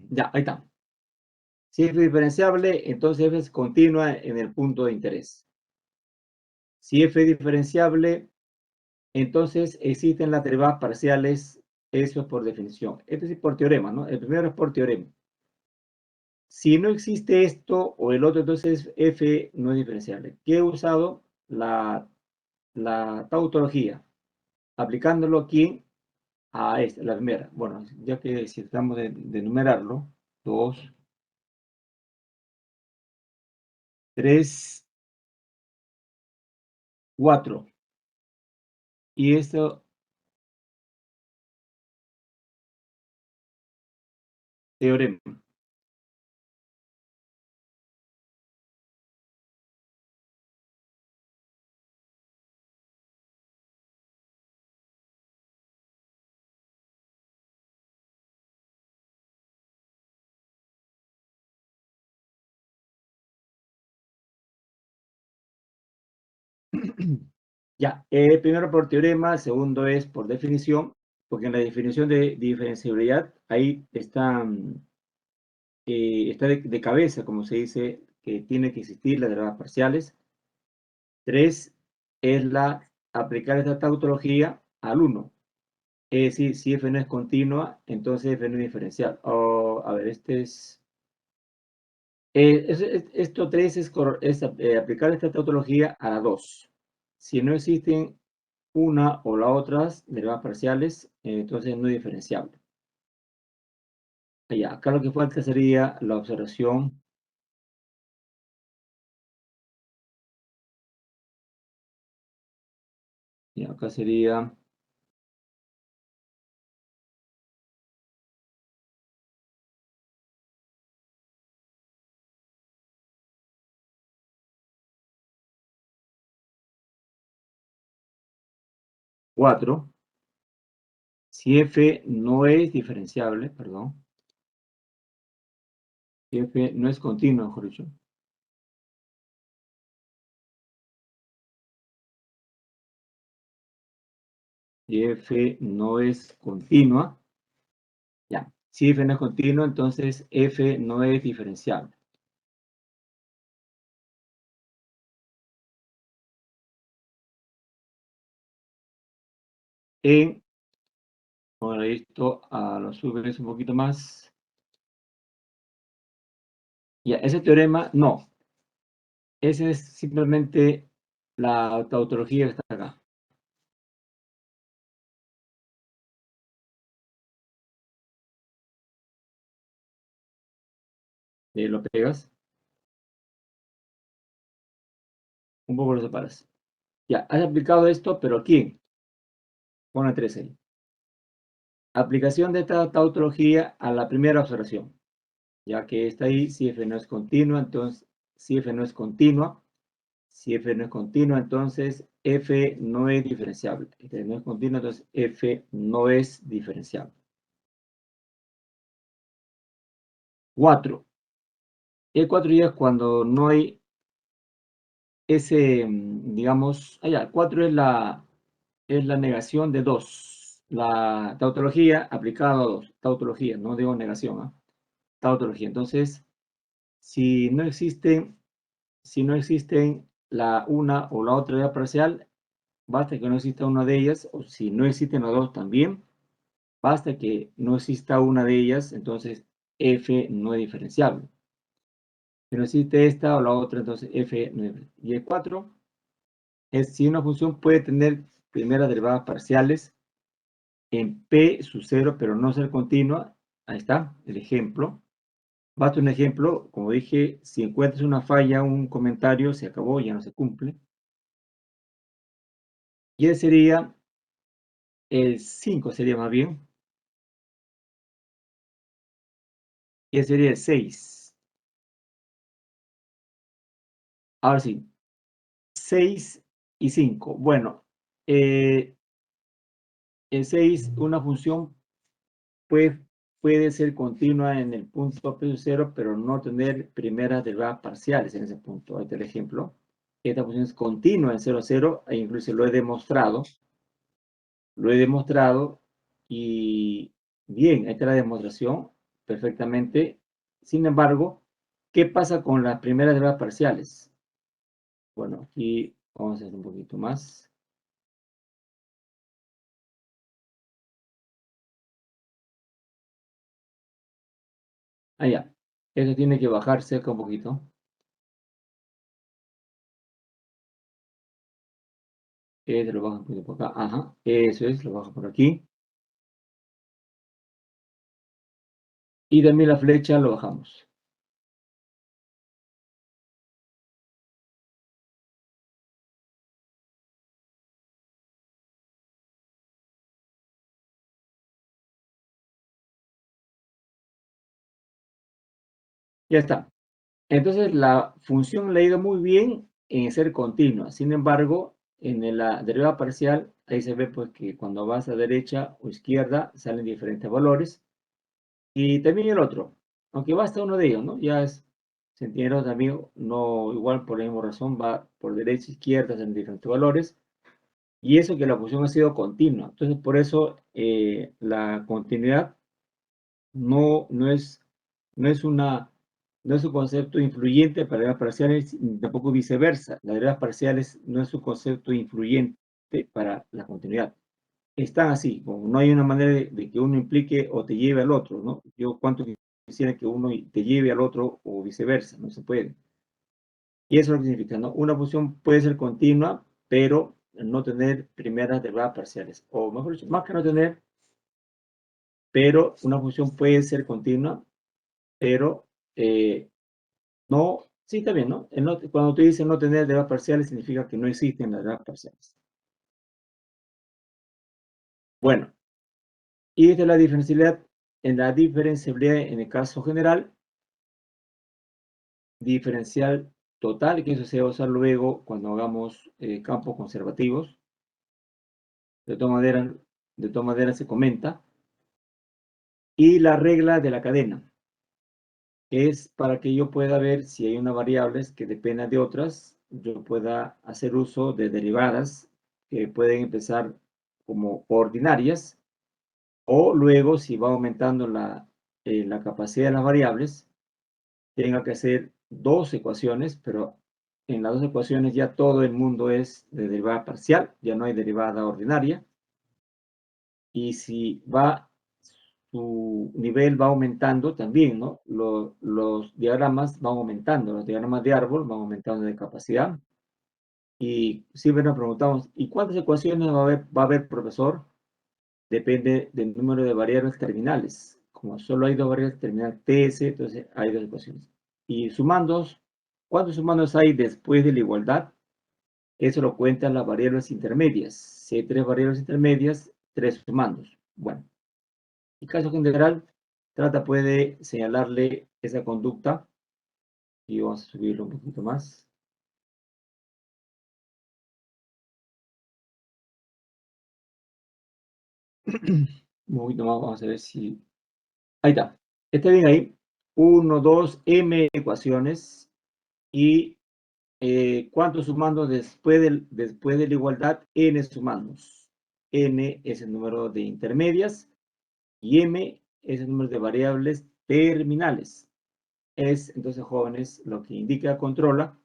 Ya, ahí está. Si f es diferenciable, entonces f es continua en el punto de interés. Si f es diferenciable, entonces existen las derivadas parciales, eso es por definición. Esto es por teorema, ¿no? El primero es por teorema. Si no existe esto o el otro, entonces f no es diferenciable. ¿Qué he usado? La tautología, aplicándolo aquí a esta, la primera. Bueno, ya que si tratamos de enumerarlo, 2, 3, 4. Y esto, teorema. Ya, primero por teorema, segundo es por definición, porque en la definición de diferenciabilidad ahí está de cabeza, como se dice, que tiene que existir las derivadas parciales. 3 es aplicar esta tautología al 1. Es decir, si f no es continua, entonces f no es diferencial. A ver, esto 3 es aplicar esta tautología a la 2. Si no existen una o la otras derivadas parciales, entonces no es diferenciable. Ya, acá lo que falta sería la observación. Y acá sería 4. Si f no es diferenciable, perdón, si f no es continua, mejor dicho, si f no es continua, ya, si f no es continua, entonces f no es diferenciable. Bueno, esto lo subes un poquito más. Ya, ese teorema, no. Ese es simplemente la tautología que está acá. Lo pegas, un poco lo separas. Ya, has aplicado esto, pero aquí, pone 3 ahí. Aplicación de esta tautología a la primera observación, ya que está ahí, si f no es continua, entonces, si f no es continua, si f no es continua, entonces f no es diferenciable. Si no es continua, entonces f no es diferenciable. 4. El 4 ya es cuando no hay ese, digamos, allá, 4 es la negación de 2. La tautología aplicada a 2. Tautología, no digo negación, ¿eh? Tautología. Entonces, si no existen, si no existen la una o la otra idea parcial, basta que no exista una de ellas, o si no existen las dos también, basta que no exista una de ellas, entonces f no es diferenciable. Si no existe esta o la otra, entonces F9. Y el 4 es si una función puede tener primeras derivadas parciales en P sub 0, pero no ser continua. Ahí está el ejemplo. Basta un ejemplo, como dije, si encuentras una falla, un comentario, se acabó, ya no se cumple. Y ese sería el 5, sería más bien. Y ese sería el 6. Ahora sí, 6 y 5. Bueno, el 6, una función puede ser continua en el punto P sub 0, pero no tener primeras derivadas parciales en ese punto. Ahí está el ejemplo. Esta función es continua en 0, 0, e incluso lo he demostrado. Lo he demostrado y bien, ahí está la demostración perfectamente. Sin embargo, ¿qué pasa con las primeras derivadas parciales? Bueno, aquí vamos a hacer un poquito más. Allá. Eso tiene que bajarse acá un poquito. Lo baja un poquito por acá. Ajá. Eso es, lo baja por aquí. Y también la flecha lo bajamos. Ya está. Entonces la función le ha ido muy bien en ser continua. Sin embargo, en la derivada parcial, ahí se ve pues que cuando vas a derecha o izquierda salen diferentes valores. Y también el otro, aunque basta uno de ellos, ¿no? Ya es, se entiende también, no igual por la misma razón, va por derecha, izquierda, salen diferentes valores. Y eso que la función ha sido continua. Entonces, por eso la continuidad no, no es un concepto influyente para derivadas parciales, ni tampoco viceversa. Las derivadas parciales no es un concepto influyente para la continuidad. Están así, como no hay una manera de que uno implique o te lleve al otro, ¿no? Yo cuánto quisiera que uno te lleve al otro o viceversa, no se puede. Y eso es lo que significa, ¿no? Una función puede ser continua, pero no tener primeras derivadas parciales. O mejor dicho, más que no tener, pero una función puede ser continua, pero no, sí, está bien, ¿no? Cuando tú dices no tener derivadas parciales, significa que no existen las derivadas parciales. Bueno, y esta es la diferencialidad. En la diferenciabilidad, en el caso general, diferencial total, que eso se va a usar luego cuando hagamos campos conservativos. De todas maneras se comenta. Y la regla de la cadena es para que yo pueda ver si hay unas variables que dependan de otras, yo pueda hacer uso de derivadas que pueden empezar como ordinarias, o luego si va aumentando la capacidad de las variables, tenga que hacer dos ecuaciones, pero en las dos ecuaciones ya todo el mundo es de derivada parcial, ya no hay derivada ordinaria, y si su nivel va aumentando también, ¿no? Los diagramas van aumentando, los diagramas de árbol van aumentando de capacidad, y siempre nos preguntamos, ¿y cuántas ecuaciones va a haber, profesor? Depende del número de variables terminales. Como solo hay dos variables terminales TS, entonces hay dos ecuaciones. Y sumandos, ¿cuántos sumandos hay después de la igualdad? Eso lo cuentan las variables intermedias. Si hay tres variables intermedias, tres sumandos. Bueno, en caso general, puede señalarle esa conducta y vamos a subirlo un poquito más. Un poquito más, vamos a ver si... Ahí está. Está bien ahí. 1, 2, m ecuaciones y ¿cuántos sumandos después de la igualdad? N sumandos. N es el número de intermedias y M es el número de variables terminales. Es entonces, jóvenes, lo que indica controla.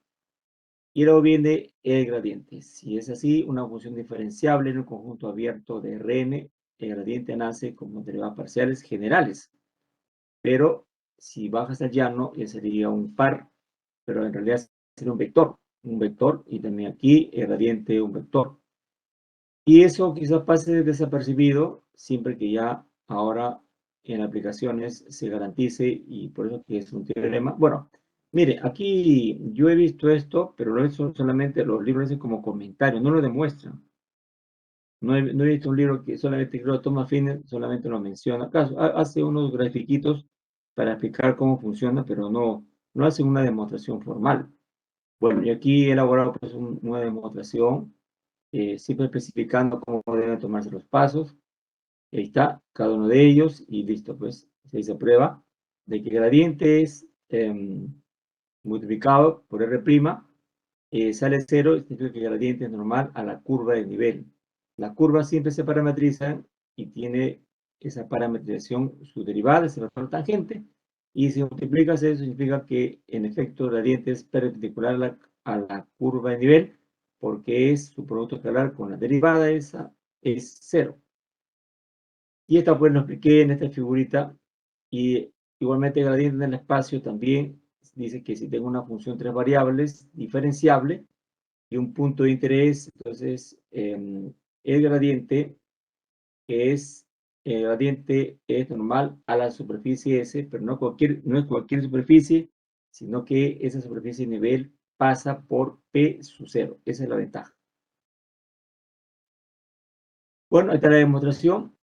Y luego viene el gradiente. Si es así, una función diferenciable en un conjunto abierto de Rn, el gradiente nace como derivadas parciales generales. Pero si bajas al llano, ya sería un par pero en realidad sería un vector, y también aquí el gradiente un vector. Y eso quizás pase desapercibido siempre que ya ahora en aplicaciones se garantice, y por eso que es un teorema. Bueno, mire, aquí yo he visto esto, pero lo he visto solamente los libros hacen como comentarios, no lo demuestran. No he visto un libro que solamente, creo, Thomas Finner solamente lo menciona. Acaso hace unos grafiquitos para explicar cómo funciona, pero no hace una demostración formal. Bueno, y aquí he elaborado pues una demostración, siempre especificando cómo deben tomarse los pasos. Ahí está, cada uno de ellos, y listo, pues se dice prueba de que gradiente es multiplicado por R', sale cero, significa que el gradiente es normal a la curva de nivel. La curva siempre se parametriza y tiene esa parametrización, su derivada es el factor tangente, y si multiplicas eso significa que en efecto el gradiente es perpendicular a la curva de nivel, porque es su producto escalar con la derivada, esa es cero. Y esta pues lo expliqué en esta figurita, y igualmente el gradiente en el espacio también dice que si tengo una función tres variables diferenciable y un punto de interés, entonces el gradiente es normal a la superficie S, pero no es cualquier superficie, sino que esa superficie de nivel pasa por P sub 0. Esa es la ventaja. Bueno, ahí está la demostración,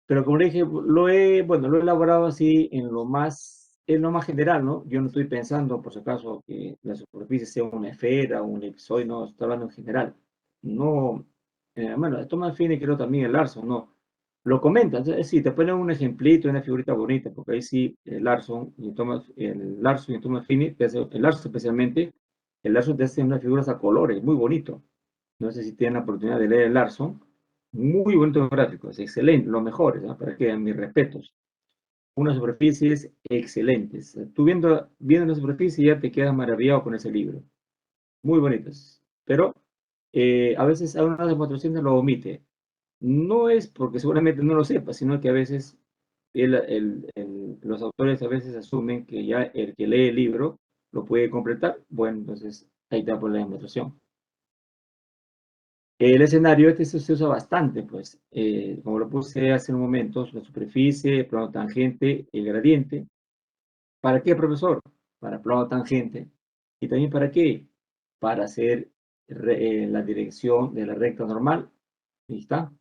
pero como le dije, bueno, lo he elaborado así en lo más general, ¿no? Yo no estoy pensando, por si acaso, que la superficie sea una esfera o un elipsoide, no, estoy hablando en general. No, bueno, esto más fino, creo también el Larson, ¿no? Lo comenta, entonces, sí, te ponen un ejemplito, una figurita bonita, porque ahí sí, el Larson y Thomas Finney, el Larson especialmente, el Larson te hace unas figuras a colores, muy bonito. No sé si tienen la oportunidad de leer el Larson. Muy bonito gráfico, es excelente, los mejores, ¿no? Para que mis respetos. Unas superficies excelentes. Tú viendo la superficie ya te quedas maravillado con ese libro. Muy bonitos. Pero a veces algunas demostraciones lo omite. No es porque seguramente no lo sepa, sino que a veces los autores a veces asumen que ya el que lee el libro lo puede completar. Bueno, entonces ahí está por la demostración. El escenario este se usa bastante, pues, como lo puse hace un momento, la superficie, el plano tangente, el gradiente. ¿Para qué, profesor? Para plano tangente. ¿Y también para qué? Para hacer la dirección de la recta normal. Ahí está.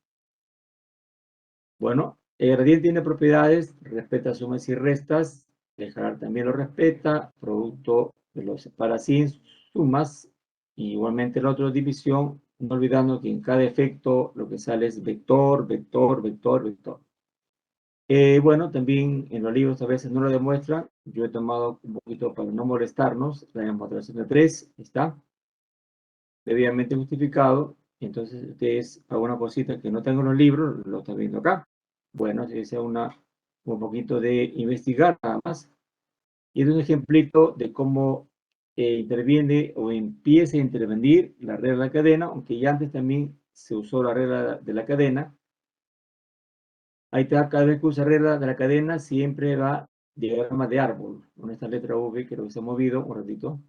Bueno, el gradiente tiene propiedades, respeta sumas y restas, el jalar también lo respeta, producto de lo separa sin sumas, y igualmente la otra división, no olvidando que en cada efecto lo que sale es vector, vector, vector, vector. Bueno, también en los libros a veces no lo demuestran, yo he tomado un poquito para no molestarnos, la demostración de 3, está debidamente justificado, entonces ustedes alguna cosita que no tengo en los libros, lo están viendo acá. Bueno, si desea un poquito de investigar nada más. Y es un ejemplito de cómo interviene o empieza a intervenir la regla de la cadena, aunque ya antes también se usó la regla de la cadena. Ahí está, cada vez que usa regla de la cadena, siempre va diagrama de árbol, con esta letra V que lo se ha movido un ratito.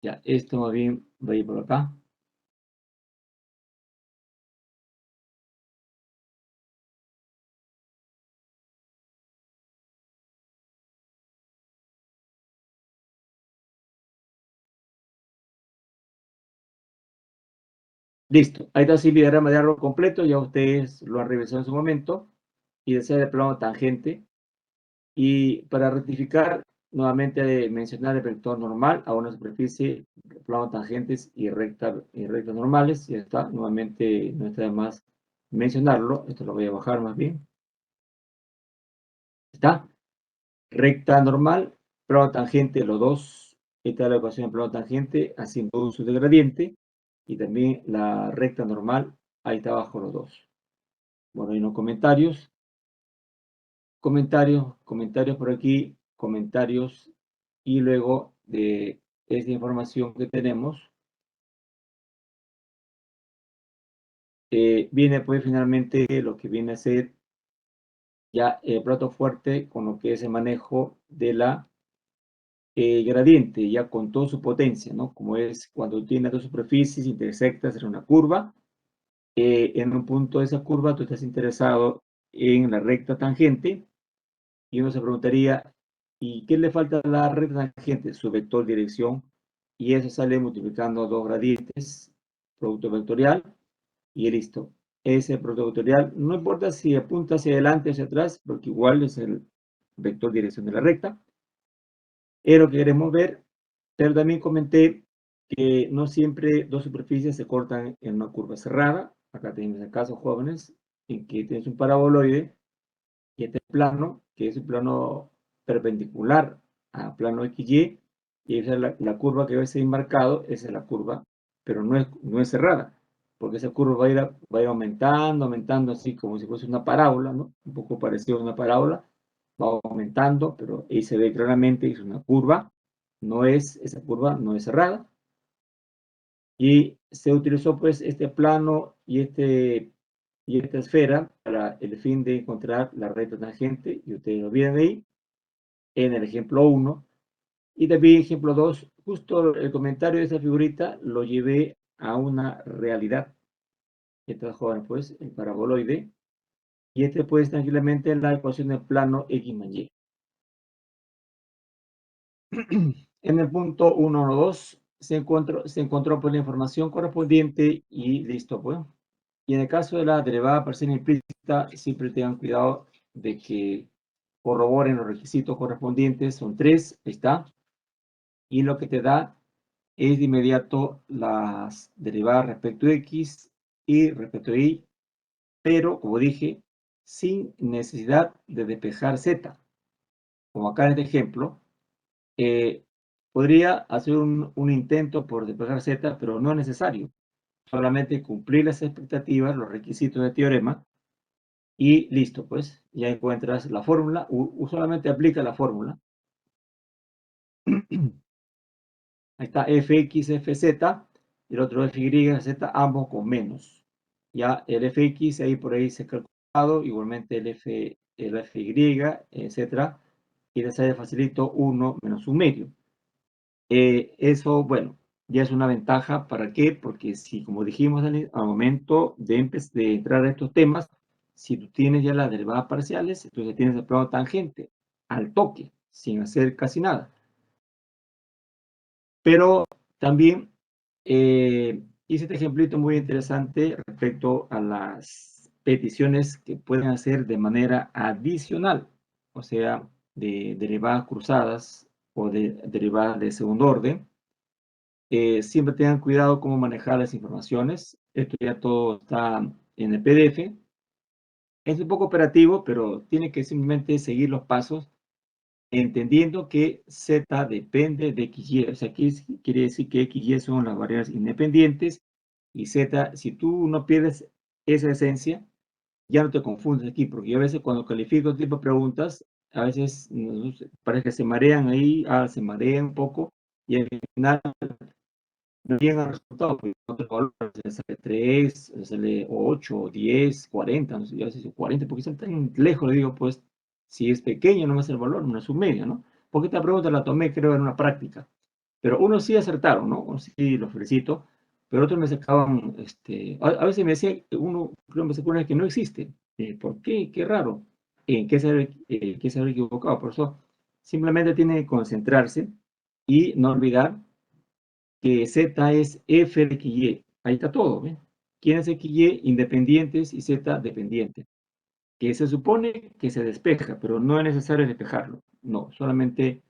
Ya, esto más bien va a ir por acá. Listo, ahí está así el diagrama de árbol completo, ya ustedes lo han revisado en su momento, y desea el plano tangente. Y para rectificar, nuevamente de mencionar el vector normal a una superficie, plano tangentes y rectas normales, ya está, nuevamente no está de más mencionarlo, esto lo voy a bajar más bien. Está, recta normal, plano tangente, los dos, esta es la ecuación de plano tangente, haciendo uso de gradiente, y también la recta normal, ahí está abajo los dos. Bueno, hay unos comentarios por aquí, comentarios, y luego de esta información que tenemos, viene pues finalmente lo que viene a ser ya el plato fuerte con lo que es el manejo de la gradiente, ya con toda su potencia, ¿no? Como es cuando tiene dos superficies intersectas en una curva, en un punto de esa curva tú estás interesado en la recta tangente y uno se preguntaría, ¿y qué le falta a la recta tangente? Su vector dirección, y eso sale multiplicando dos gradientes, producto vectorial, y listo. Ese producto vectorial, no importa si apunta hacia adelante o hacia atrás, porque igual es el vector dirección de la recta, es lo que queremos ver, pero también comenté que no siempre dos superficies se cortan en una curva cerrada. Acá tenemos el caso, jóvenes, en que tienes un paraboloide y este plano, que es un plano perpendicular a plano XY, y esa es la curva que ves ahí marcado, esa es la curva, pero no es cerrada, porque esa curva va a ir aumentando, aumentando, así como si fuese una parábola, ¿no? Un poco parecido a una parábola, va aumentando, pero ahí se ve claramente que es una curva, esa curva no es cerrada, y se utilizó pues este plano y esta esfera para el fin de encontrar la recta tangente, y ustedes lo vieron ahí en el ejemplo 1, y también ejemplo 2, justo el comentario de esa figurita lo llevé a una realidad. Esta joven pues el paraboloide, y este pues tranquilamente en la ecuación del plano X más Y. En el punto 1.2 se encontró pues la información correspondiente y listo pues. Y en el caso de la derivada parcial implícita, siempre tengan cuidado de que corroboren los requisitos correspondientes, son 3, ahí está, y lo que te da es de inmediato las derivadas respecto a X y respecto a Y, pero como dije, sin necesidad de despejar Z. Como acá en este ejemplo, podría hacer un intento por despejar Z, pero no es necesario. Solamente cumplir las expectativas, los requisitos del teorema, y listo, pues ya encuentras la fórmula, solamente aplica la fórmula. Ahí está fx, fz, y el otro fy, z, ambos con menos. Ya el fx ahí por ahí se ha calculado, igualmente el fy, etcétera, y les sale facilito 1 menos 1 medio. Eso, bueno, ya es una ventaja. ¿Para qué? Porque si, como dijimos al momento de entrar a estos temas, si tú tienes ya las derivadas parciales, entonces tienes el plano tangente al toque, sin hacer casi nada. Pero también hice este ejemplito muy interesante respecto a las peticiones que pueden hacer de manera adicional, o sea, de derivadas cruzadas o de derivadas de segundo orden. Siempre tengan cuidado cómo manejar las informaciones. Esto ya todo está en el PDF. Es un poco operativo, pero tiene que simplemente seguir los pasos, entendiendo que Z depende de XY. O sea, aquí quiere decir que XY son las variables independientes, y Z, si tú no pierdes esa esencia, ya no te confundes aquí, porque yo a veces cuando califico este tipo de preguntas, a veces parece que se marean ahí, se marean un poco, y al final no llegan al resultado, porque otros valores se sale 3, se sale 8, 10, 40, no sé, ya sé, 40, porque están tan lejos, le digo, pues, si es pequeño, no va a ser el valor, no es un medio, ¿no? Porque esta pregunta la tomé, creo, en una práctica. Pero unos sí acertaron, ¿no? Unos sí, los felicito, pero otros me sacaban, a veces me decía, uno, creo, me sacó una que no existe. ¿Por qué? Qué raro. ¿En qué se habrá equivocado? Por eso, simplemente tiene que concentrarse y no olvidar que Z es f de XY. Ahí está todo, ¿ven? ¿Quién es XY? Independientes, y Z dependiente. Que se supone que se despeja, pero no es necesario despejarlo. No, solamente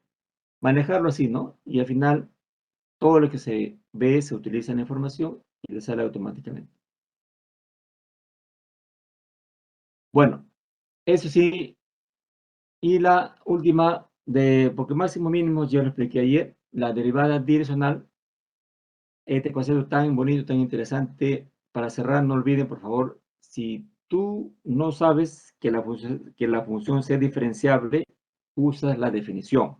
manejarlo así, ¿no? Y al final, todo lo que se ve se utiliza en la información y le sale automáticamente. Bueno, eso sí. Y la última, porque máximo mínimo ya lo expliqué ayer, la derivada direccional. Este concepto tan bonito, tan interesante. Para cerrar, no olviden, por favor, si tú no sabes que la función sea diferenciable, usas la definición.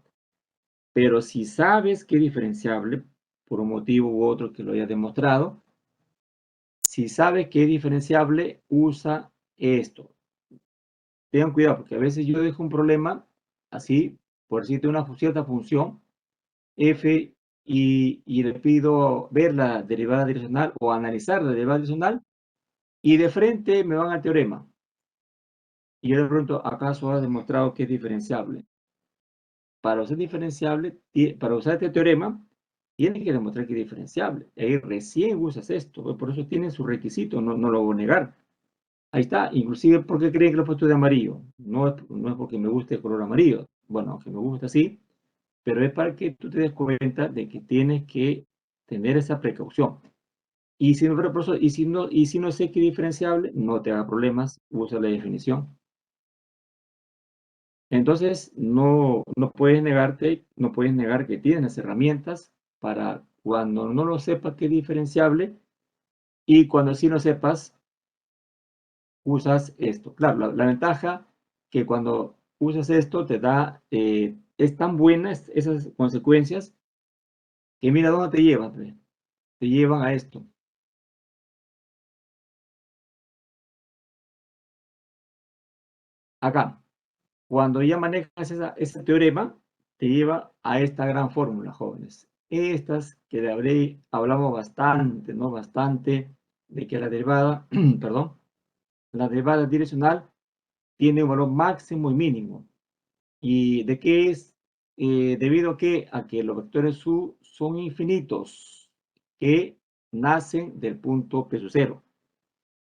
Pero si sabes que es diferenciable, por un motivo u otro que lo haya demostrado, Si sabes que es diferenciable, usa esto. Tengan cuidado, porque a veces yo dejo un problema así, por decirte una cierta función, f, y le pido ver la derivada direccional o analizar la derivada direccional, y de frente me van al teorema. Y yo le pregunto, ¿acaso has demostrado que es diferenciable? Para usar diferenciable, para usar este teorema, tienes que demostrar que es diferenciable. Ahí recién usas esto, por eso tiene su requisito, no lo voy a negar. Ahí está, inclusive porque creen que lo he puesto de amarillo. No es porque me guste el color amarillo. Bueno, aunque me gusta así, pero es para que tú te des cuenta de que tienes que tener esa precaución. Y si no, profesor, y si no sé qué diferenciable, no te haga problemas, usa la definición. Entonces, no puedes no puedes negar que tienes las herramientas para cuando no lo sepas qué diferenciable y cuando sí lo sepas, usas esto. Claro, la ventaja que cuando usas esto te da, es tan buena esas consecuencias que mira dónde te llevan, pues. Te llevan a esto. Acá, cuando ya manejas ese teorema, te lleva a esta gran fórmula, jóvenes. Estas que hablamos bastante, ¿no? Bastante de que la derivada, perdón, la derivada direccional tiene un valor máximo y mínimo. ¿Y de qué es? Debido a que los vectores U son infinitos, que nacen del punto P sub 0.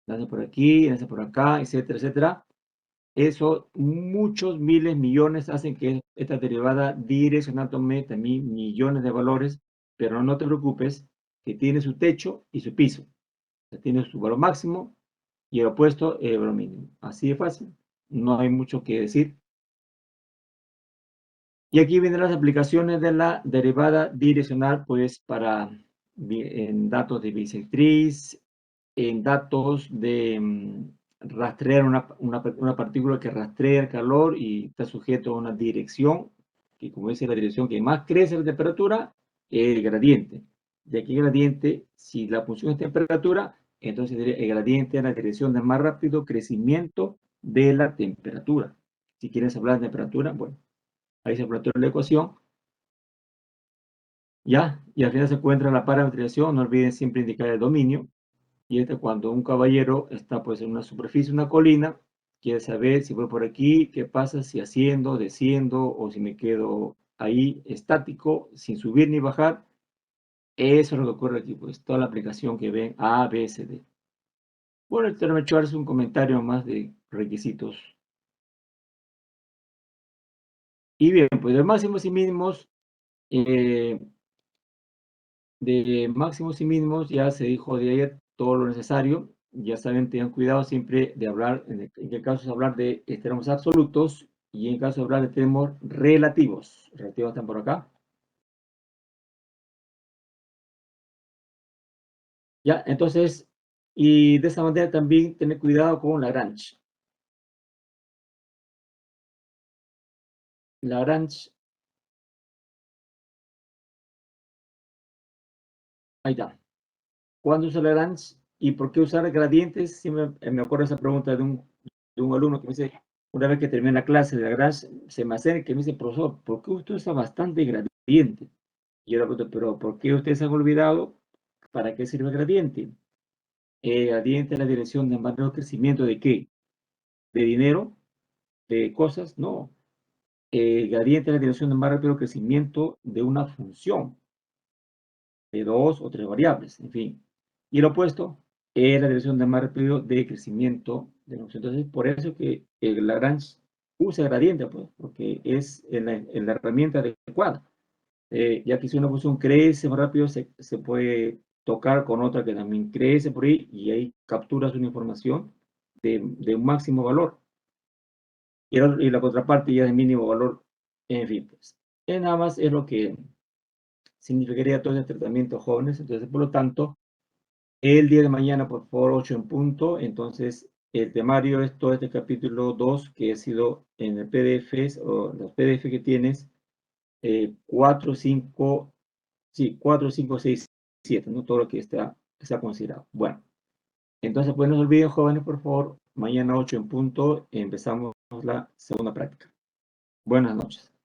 Nacen por aquí, nacen por acá, etcétera, etcétera. Eso, muchos miles, millones hacen que esta derivada direccional tome también millones de valores, pero no te preocupes, que tiene su techo y su piso. O sea, tiene su valor máximo y el opuesto el valor mínimo. Así de fácil, no hay mucho que decir. Y aquí vienen las aplicaciones de la derivada direccional, pues para en datos de bisectriz, en datos de rastrear una partícula que rastrea el calor y está sujeto a una dirección, que como dice la dirección que más crece la temperatura, el gradiente. De aquí el gradiente, si la función es temperatura, entonces el gradiente es la dirección de más rápido crecimiento de la temperatura. Si quieres hablar de temperatura, bueno, ahí se planteó la ecuación, ya, y al final se encuentra la parametrización, no olviden siempre indicar el dominio, y este cuando un caballero está pues en una superficie, una colina, quiere saber si voy por aquí, qué pasa si haciendo, desciendo, o si me quedo ahí estático, sin subir ni bajar, eso es lo que ocurre aquí, pues toda la aplicación que ven A, B, C, D. Bueno, el teorema de Schwarz es un comentario más de requisitos. Y bien, pues de máximos y mínimos, ya se dijo de ayer todo lo necesario. Ya saben, tengan cuidado siempre de hablar, en qué caso es hablar de extremos absolutos y en caso de hablar de extremos relativos. Relativos están por acá. Ya, entonces, y de esa manera también tener cuidado con Lagrange. Lagrange, ahí está. ¿Cuándo usa Lagrange y por qué usar gradientes? Sí me acuerdo esa pregunta de un alumno que me dice, una vez que terminé la clase de Lagrange, se me acerca y me dice, profesor, ¿por qué usted usa bastante gradiente? Y yo le pregunto, ¿pero por qué ustedes han olvidado para qué sirve el gradiente? El gradiente es la dirección de mayor crecimiento de qué? ¿De dinero? ¿De cosas? No. El gradiente es la dirección de más rápido crecimiento de una función, de dos o tres variables, en fin. Y el opuesto es la dirección de más rápido de crecimiento de la función. Entonces, por eso que el Lagrange usa gradiente, pues, porque es en la herramienta adecuada. Ya que si una función crece más rápido, se puede tocar con otra que también crece por ahí y ahí capturas una información de un máximo valor. Y la contraparte ya de mínimo valor, en fin, pues. Nada más es lo que significaría todo este tratamiento, jóvenes. Entonces, por lo tanto, el día de mañana, por favor, 8 en punto. Entonces, el temario es todo este capítulo 2 que ha sido en el PDF o los PDF que tienes, 4, 5, sí, 4, 5, 6, 7, ¿no? Todo lo que está considerado. Bueno, Entonces, pues no se olviden, jóvenes, por favor, mañana 8 en punto empezamos la segunda práctica. Buenas noches.